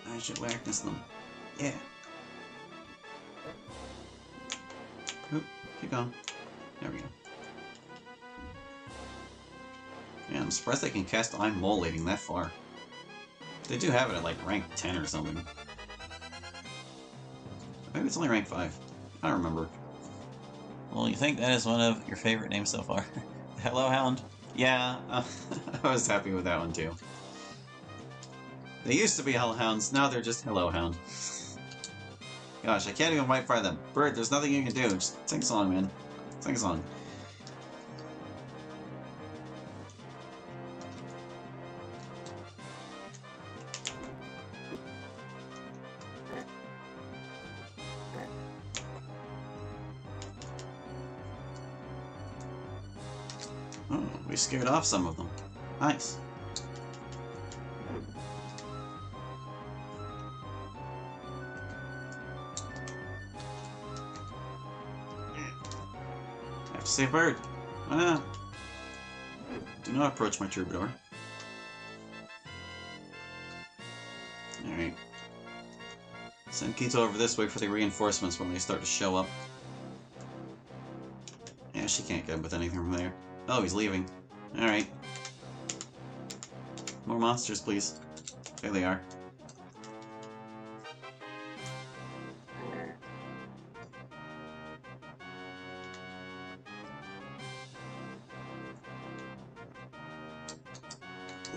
I should whackness them. Yeah. Oop, keep going. There we go. Yeah, I'm surprised they can cast I'm Molating that far. They do have it at rank 10 or something. Maybe it's only rank 5. I don't remember. Well, you think that is one of your favorite names so far? Hello, Hound? Yeah, I was happy with that one too. They used to be Hellhounds, now they're just Hello Hound. Gosh, I can't even white fire them. Bird, there's nothing you can do. Just sing a song, man. Sing a song. Oh, we scared off some of them. Nice. Say Bird. Do not approach my troubadour. Alright. Send Keto over this way for the reinforcements when they start to show up. she can't get with anything from there. Oh, he's leaving. Alright. More monsters, please. There they are.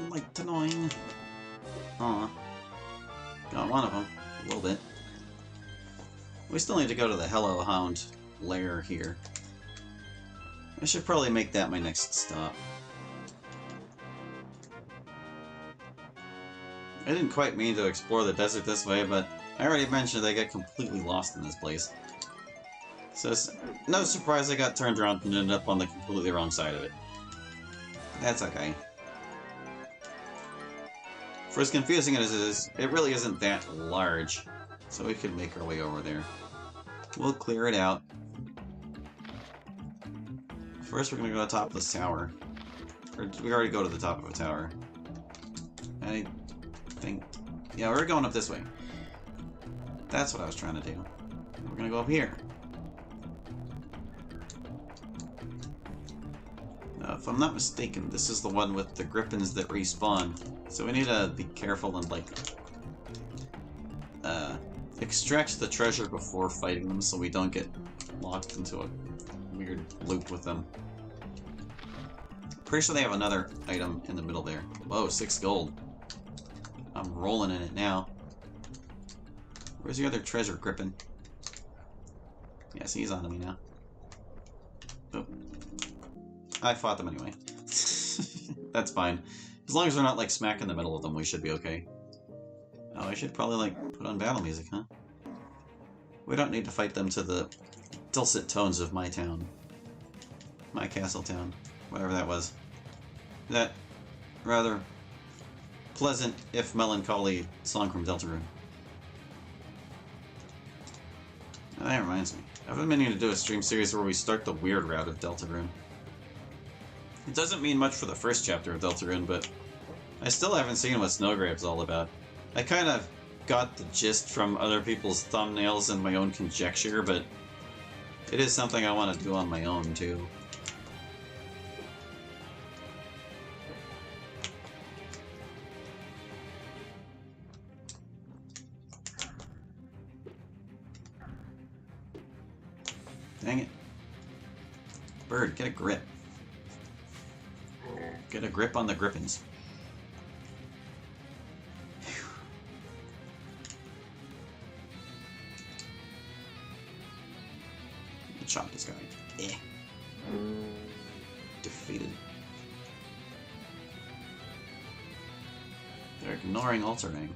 Like annoying. Aw. Got one of them. A little bit. We still need to go to the Hello Hound lair here. I should probably make that my next stop. I didn't quite mean to explore the desert this way, but I already mentioned I get completely lost in this place. So it's no surprise I got turned around and ended up on the completely wrong side of it. That's okay. For as confusing as it is, it really isn't that large, so we can make our way over there. We'll clear it out. First we're gonna go to the top of this tower. Or did we already go to the top of a tower? I think... Yeah, we're going up this way. That's what I was trying to do. We're gonna go up here. If I'm not mistaken, this is the one with the griffins that respawn. So we need to be careful and, like, extract the treasure before fighting them so we don't get locked into a weird loop with them. Pretty sure they have another item in the middle there. Whoa, 6 gold. I'm rolling in it now. Where's the other treasure, Griffin? Yes, he's on me now. Oh. I fought them anyway. That's fine. As long as we're not, like, smack in the middle of them, we should be okay. Oh, I should probably, like, put on battle music, huh? We don't need to fight them to the dulcet tones of my town. My castle town. Whatever that was. That rather pleasant, if melancholy, song from Deltarune. Oh, that reminds me. I've been meaning to do a stream series where we start the weird route of Deltarune. It doesn't mean much for the first chapter of Deltarune, but I still haven't seen what Snowgrave's all about. I kind of got the gist from other people's thumbnails and my own conjecture, but it is something I want to do on my own, too. Dang it. Bird, get a grip. Get a grip on the griffins. Chop this guy. Eh. Defeated. They're ignoring altering.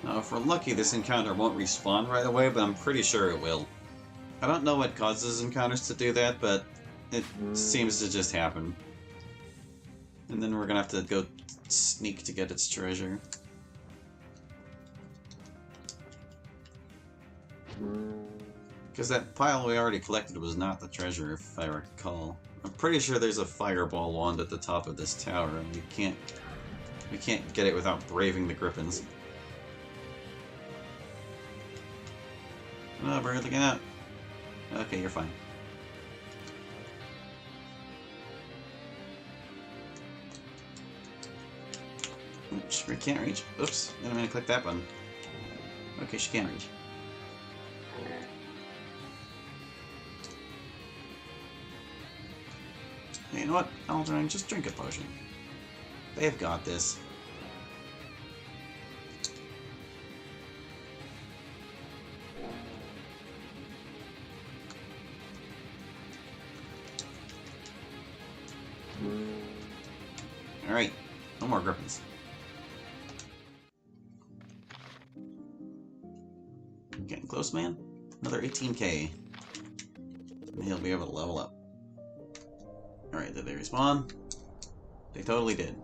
Now, if we're lucky, this encounter won't respawn right away, but I'm pretty sure it will. I don't know what causes encounters to do that, but it seems to just happen. And then we're gonna have to go sneak to get its treasure. Because that pile we already collected was not the treasure, if I recall. I'm pretty sure there's a fireball wand at the top of this tower, and we can't get it without braving the griffins. Oh, bird, look out. Okay, you're fine. She can't reach. Oops, didn't mean to click that button. Okay, she can't reach. Hey, you know what, Aldrin, just drink a potion. They've got this. Alright, no more griffins. Getting close, man. Another 18k. and he'll be able to level up. Alright, did they respawn? They totally did.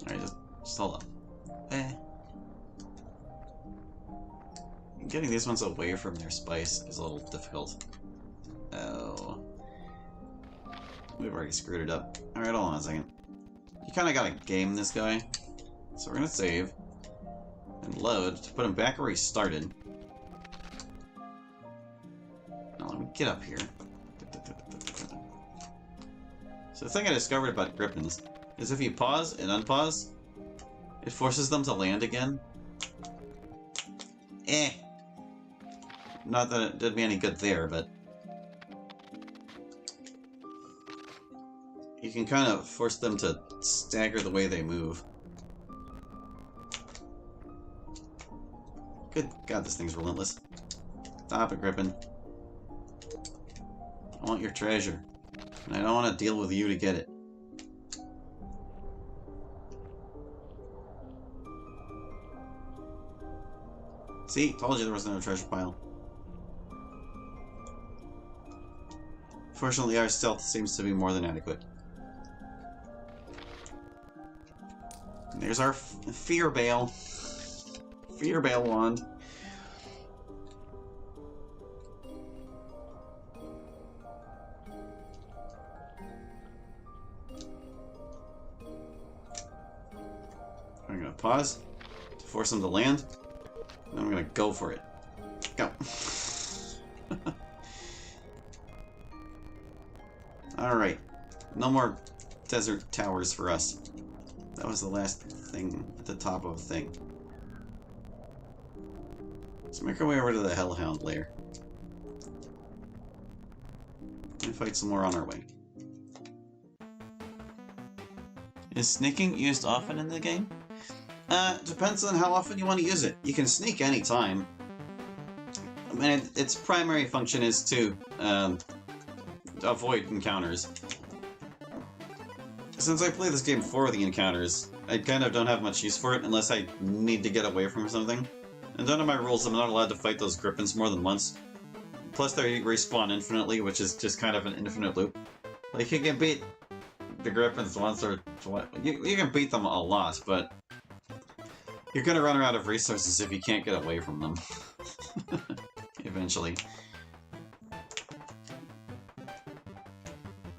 Alright, just hold on. Getting these ones away from their spice is a little difficult. Oh. We've already screwed it up. Alright, hold on a second. You kinda gotta game this guy. So we're gonna save. And load to put him back where he started. Now let me get up here. So the thing I discovered about griffins is if you pause and unpause, it forces them to land again. Not that it did me any good there, but you can kind of force them to stagger the way they move. Good God, this thing's relentless. Stop it, Griffin. I want your treasure. And I don't want to deal with you to get it. See? Told you there was no treasure pile. Fortunately, our stealth seems to be more than adequate. And there's our fear bale. Fear bale wand. I'm gonna pause to force him to land. And I'm gonna go for it. Go. Alright. No more desert towers for us. That was the last thing at the top of the thing. Let's make our way over to the Hellhound lair. And fight some more on our way. Is sneaking used often in the game? Depends on how often you want to use it. You can sneak anytime. I mean, its primary function is to avoid encounters. Since I play this game for the encounters, I kind of don't have much use for it unless I need to get away from something. And under my rules, I'm not allowed to fight those griffins more than once. Plus, they respawn infinitely, which is just kind of an infinite loop. Like, you can beat the griffins once or twice. You can beat them a lot, but you're gonna run out of resources if you can't get away from them. Eventually.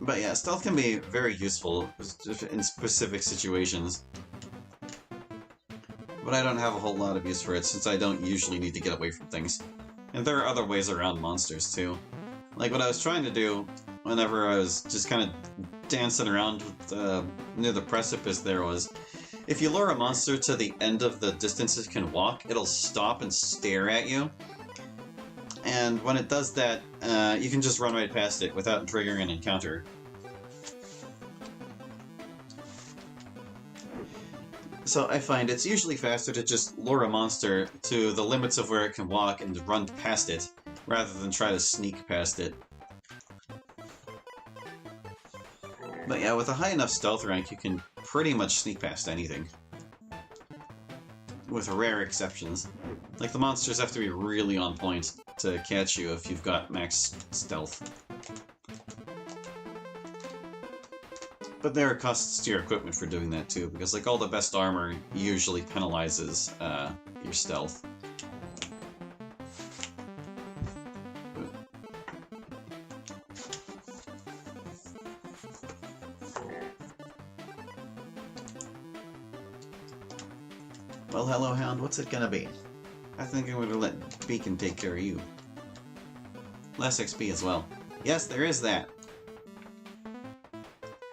But yeah, stealth can be very useful in specific situations. But I don't have a whole lot of use for it since I don't usually need to get away from things. And there are other ways around monsters too. Like what I was trying to do whenever I was just kind of dancing around near the precipice there was, if you lure a monster to the end of the distance it can walk, it'll stop and stare at you. And when it does that, you can just run right past it without triggering an encounter. So I find it's usually faster to just lure a monster to the limits of where it can walk and run past it, rather than try to sneak past it. But yeah, with a high enough stealth rank, you can pretty much sneak past anything. With rare exceptions. Like, the monsters have to be really on point to catch you if you've got max stealth. But there are costs to your equipment for doing that too, because like all the best armor usually penalizes your stealth. Well, hello, Hound. What's it gonna be? I think I'm gonna let Beacon take care of you. Less XP as well. Yes, there is that.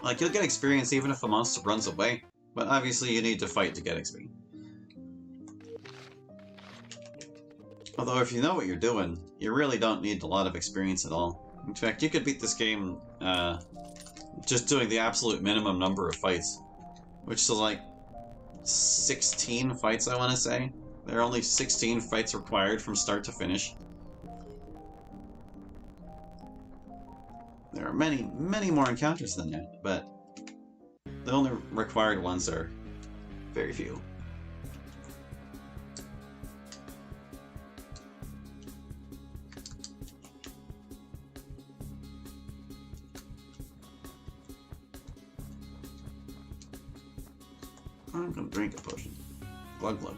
Like, you'll get experience even if the monster runs away, but obviously you need to fight to get XP. Although if you know what you're doing, you really don't need a lot of experience at all. In fact, you could beat this game just doing the absolute minimum number of fights, which is like 16 fights, I want to say. There are only 16 fights required from start to finish. There are many, many more encounters than that, but the only required ones are very few. drink a potion. Glug glug.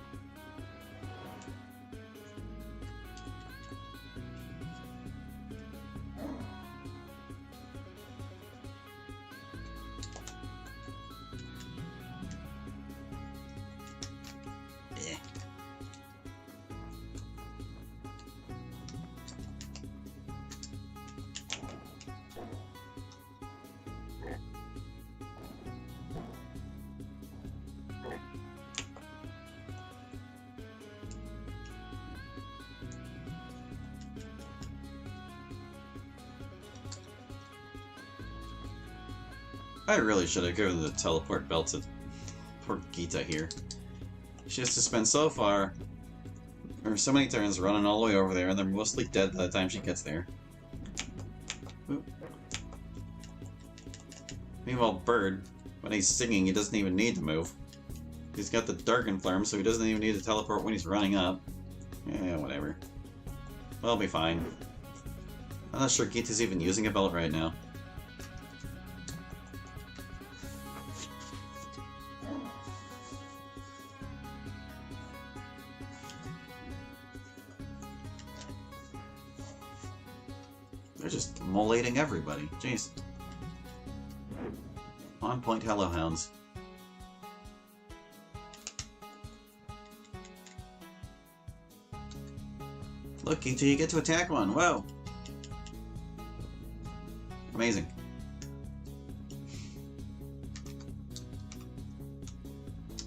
I really should have given the teleport belt to poor Gita here. She has to spend so many turns running all the way over there, and they're mostly dead by the time she gets there. Oop. Meanwhile, Bird, when he's singing, he doesn't even need to move. He's got the Darken Flame, so he doesn't even need to teleport when he's running up. Yeah, whatever. We'll be fine. I'm not sure Gita's even using a belt right now. They're just molating everybody. Jeez. On point Hellhounds. Look, Gita, you get to attack one. Whoa. Amazing.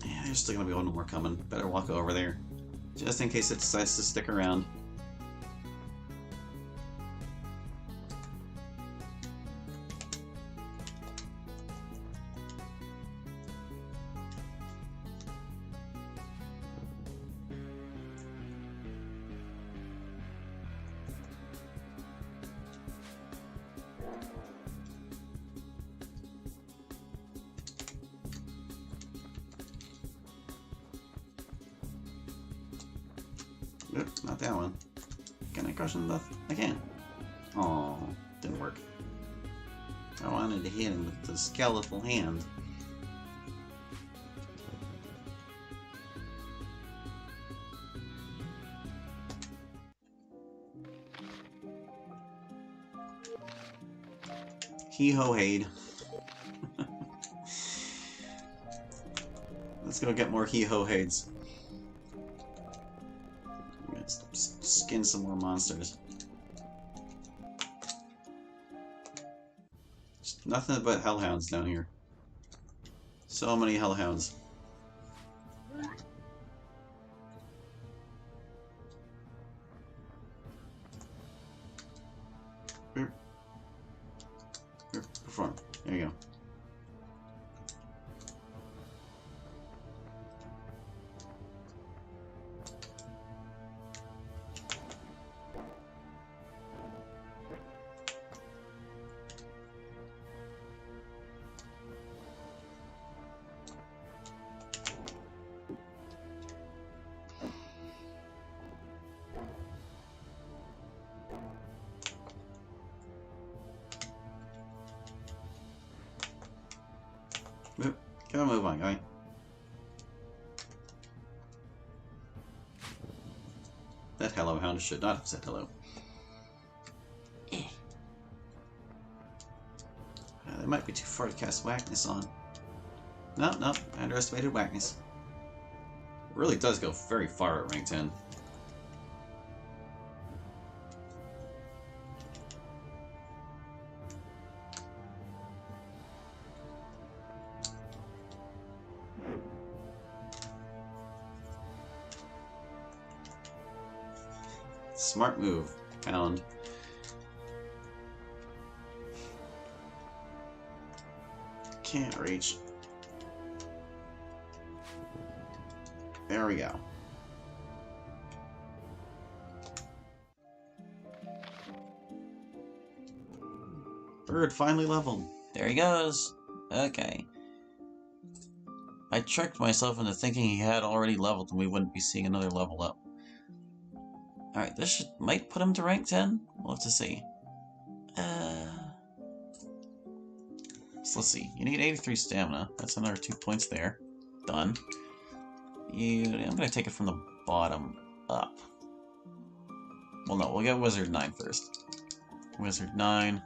Yeah, there's still gonna be one more coming. Better walk over there. Just in case it decides to stick around. Nope, not that one. Can I crush him with? I can. Oh, didn't work. I wanted to hit him with the skeletal hand. Hee-ho-hade. Let's go get more hee-ho-hades. Skin some more monsters. Just nothing but hellhounds down here. So many hellhounds. Here. Here, perform. There you go. Come on, move on, guy. That hello hound should not have said hello. That might be too far to cast Whackness on. No, I underestimated Whackness. It really does go very far at rank 10. Smart move, Hound. Can't reach. There we go. Bird finally leveled. There he goes. Okay. I tricked myself into thinking he had already leveled and we wouldn't be seeing another level up. Alright, this might put him to rank 10? We'll have to see. So let's see. You need 83 stamina. That's another 2 points there. Done. I'm gonna take it from the bottom up. Well, no, we'll get Wizard 9 first. Wizard 9.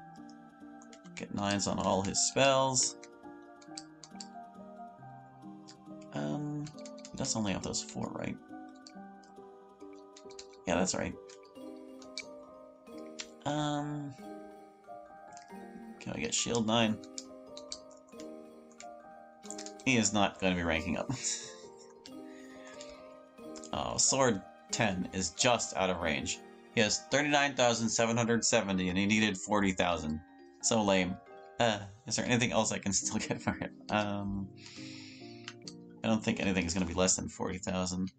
Get 9s on all his spells. He does only have those 4, right? Yeah, that's right. Can I get Shield 9? He is not going to be ranking up. Oh, Sword 10 is just out of range. He has 39,770 and he needed 40,000. So lame. Is there anything else I can still get for it? I don't think anything is going to be less than 40,000.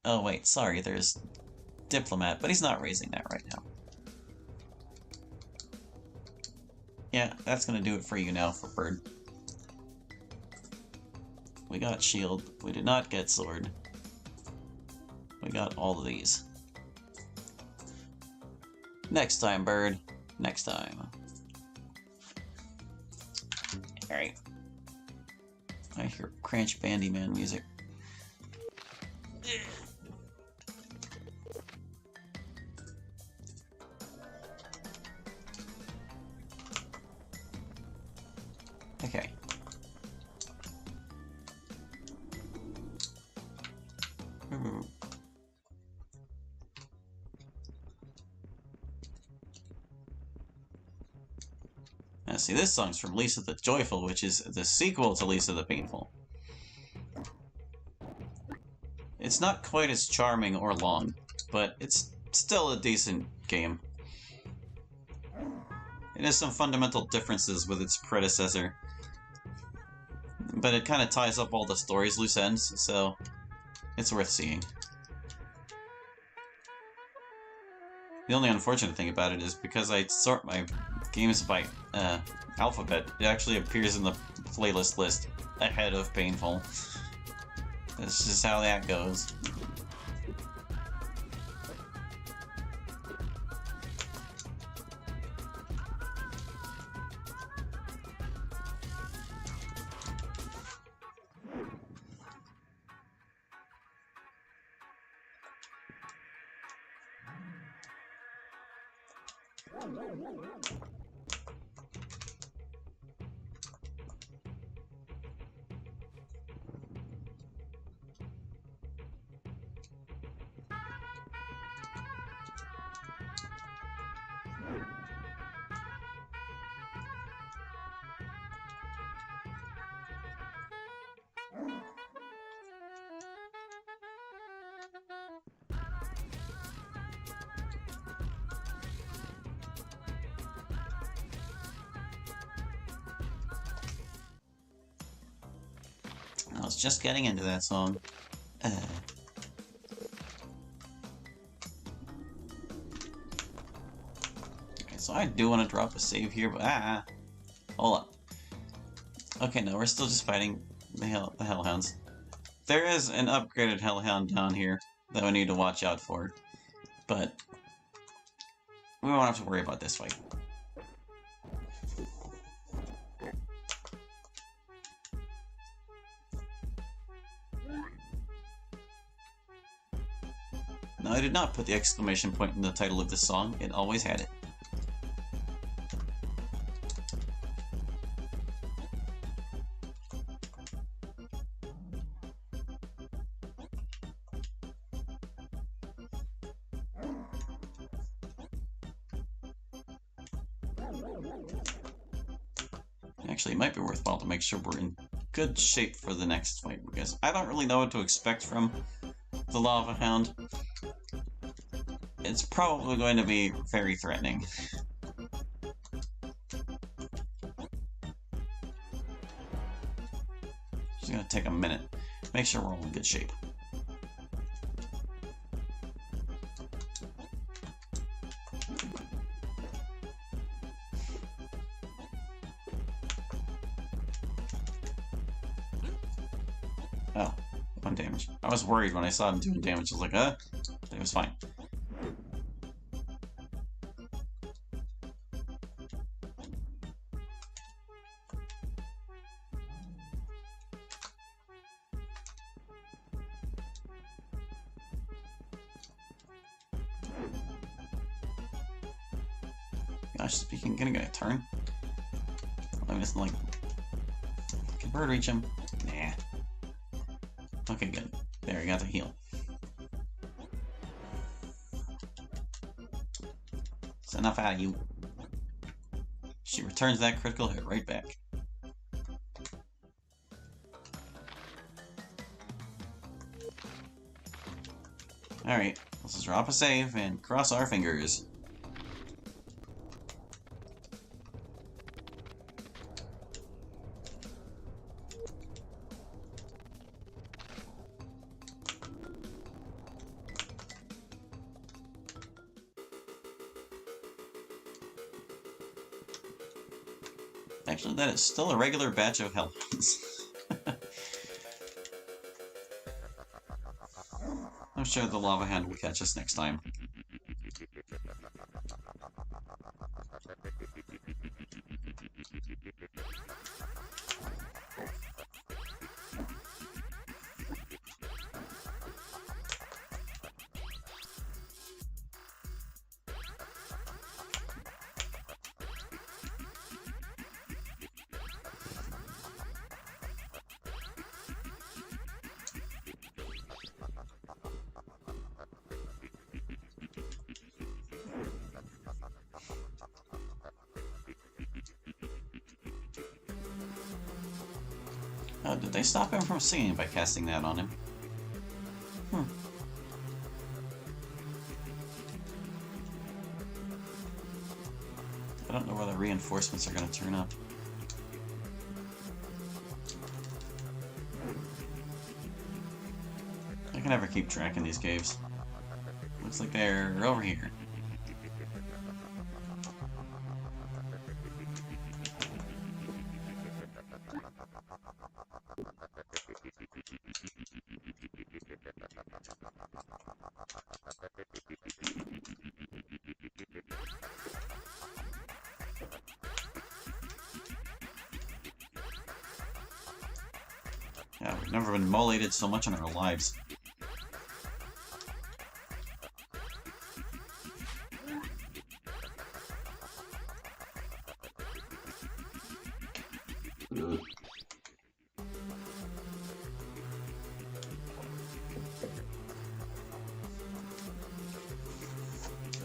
Oh wait, sorry, there's Diplomat, but he's not raising that right now. Yeah, that's going to do it for you now for Bird. We got Shield. We did not get Sword. We got all of these. Next time, Bird. Next time. Alright. I hear Cranch Bandyman music. Okay. Now see, this song's from Lisa the Joyful, which is the sequel to Lisa the Painful. It's not quite as charming or long, but it's still a decent game. It has some fundamental differences with its predecessor, but it kind of ties up all the story's loose ends, so it's worth seeing. The only unfortunate thing about it is because I sort my games by alphabet, it actually appears in the playlist list ahead of Painful. That's just how that goes. I was just getting into that song. Okay, so I do want to drop a save here, but hold on. Okay, no, we're still just fighting the Hellhounds. There is an upgraded Hellhound down here that we need to watch out for, but we won't have to worry about this fight. Now, I did not put the exclamation point in the title of this song. It always had it. Actually, it might be worthwhile to make sure we're in good shape for the next fight, because I don't really know what to expect from the Lava Hound. It's probably going to be very threatening. Just gonna take a minute. Make sure we're all in good shape. Oh, 1 damage. I was worried when I saw him doing damage. I was like, it was fine. gosh, speaking, gonna get a turn. I'm just like, can bird reach him? Nah. Okay, good. There, he got the heal. It's enough out of you. She returns that critical hit right back. Alright, let's just drop a save and cross our fingers. Actually, that is still a regular batch of hellhounds. I'm sure the lava hand will catch us next time. Oh, did they stop him from singing by casting that on him? I don't know whether reinforcements are going to turn up. I can never keep track in these caves. Looks like they're over here. Yeah, we've never been molated so much in our lives.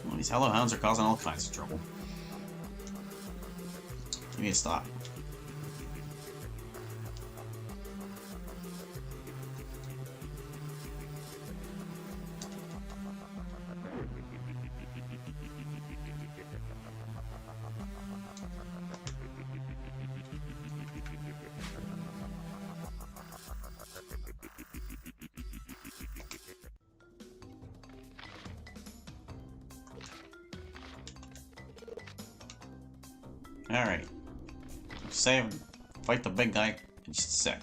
Well, these hellhounds are causing all kinds of trouble. We need to stop. Alright. Save and fight the big guy in just a sec.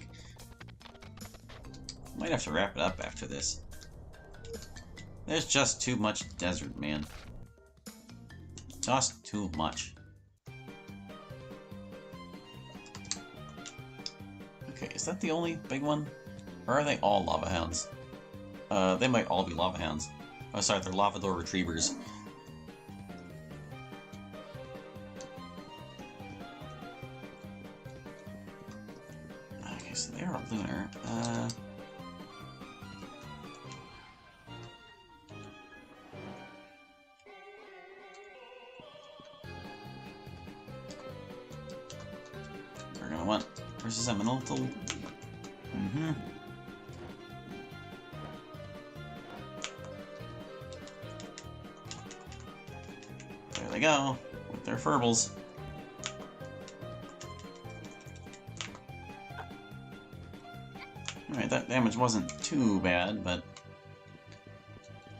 Might have to wrap it up after this. There's just too much desert, man. Just too much. Okay, is that the only big one? Or are they all lava hounds? They might all be lava hounds. Oh, sorry, they're lavador retrievers. Okay, so they are lunar. We're gonna want versus Amulet. There they go, with their furbles. Alright, that damage wasn't too bad, but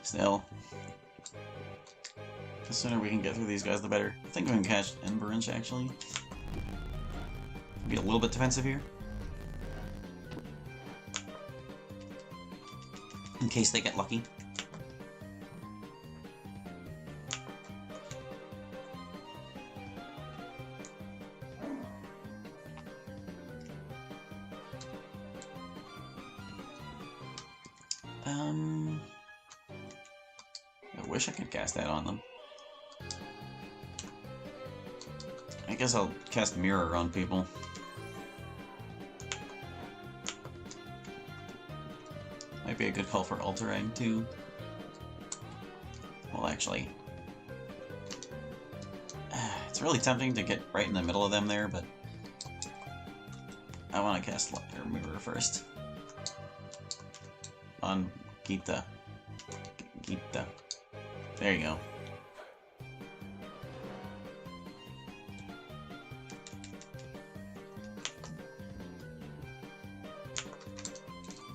still. The sooner we can get through these guys, the better. I think we can catch Ember Inch, actually. Be a little bit defensive here. In case they get lucky. I wish I could cast that on them. I guess I'll cast Mirror on people. Might be a good call for altering, too. Well, actually... It's really tempting to get right in the middle of them there, but... I want to cast Mirror first. On Gita. Gita. There you go.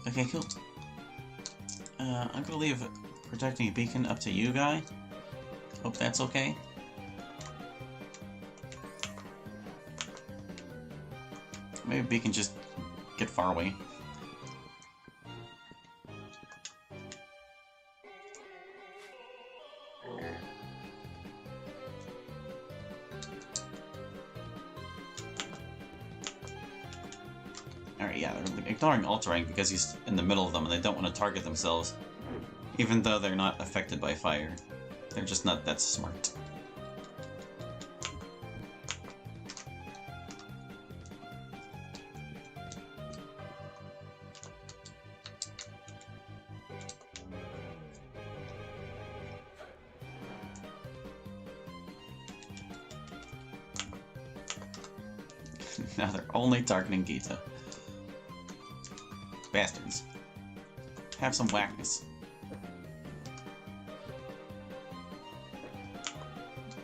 Okay, cool. I'm gonna leave protecting a beacon up to you, guy. Hope that's okay. Maybe beacon just get far away. Alright, yeah, they're ignoring altering because he's in the middle of them and they don't want to target themselves. Even though they're not affected by fire. They're just not that smart. Now they're only targeting Gita. Bastards. Have some whackness.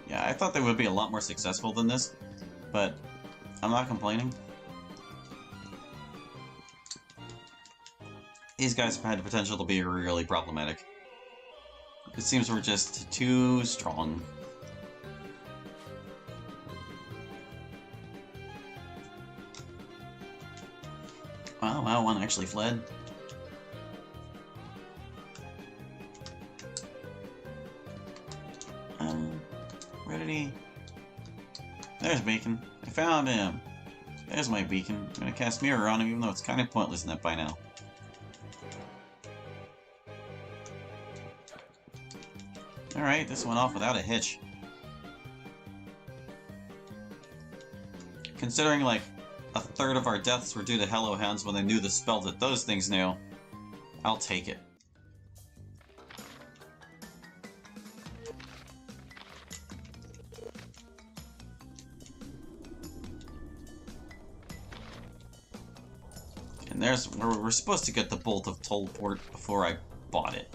Yeah, I thought they would be a lot more successful than this, but I'm not complaining. These guys have had the potential to be really problematic. It seems we're just too strong. Wow, one actually fled. Where did he... There's Beacon. I found him. There's my Beacon. I'm gonna cast Mirror on him, even though it's kind of pointless in that by now. Alright, this went off without a hitch. Considering, like, a third of our deaths were due to Hellhounds when they knew the spell that those things knew, I'll take it. And there's where we're supposed to get the Bolt of Teleport before I bought it.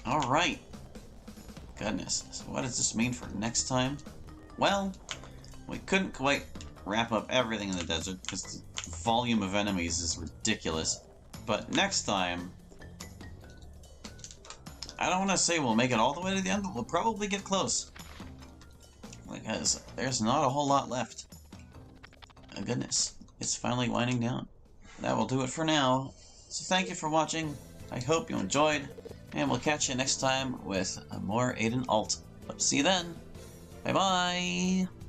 Alright. Goodness. So what does this mean for next time? Well, we couldn't quite wrap up everything in the desert because the volume of enemies is ridiculous. But next time, I don't want to say we'll make it all the way to the end, but we'll probably get close. Because there's not a whole lot left. Oh goodness, it's finally winding down. That will do it for now. So thank you for watching. I hope you enjoyed, and we'll catch you next time with more Aidyn alt. Hope to see you then. Bye bye!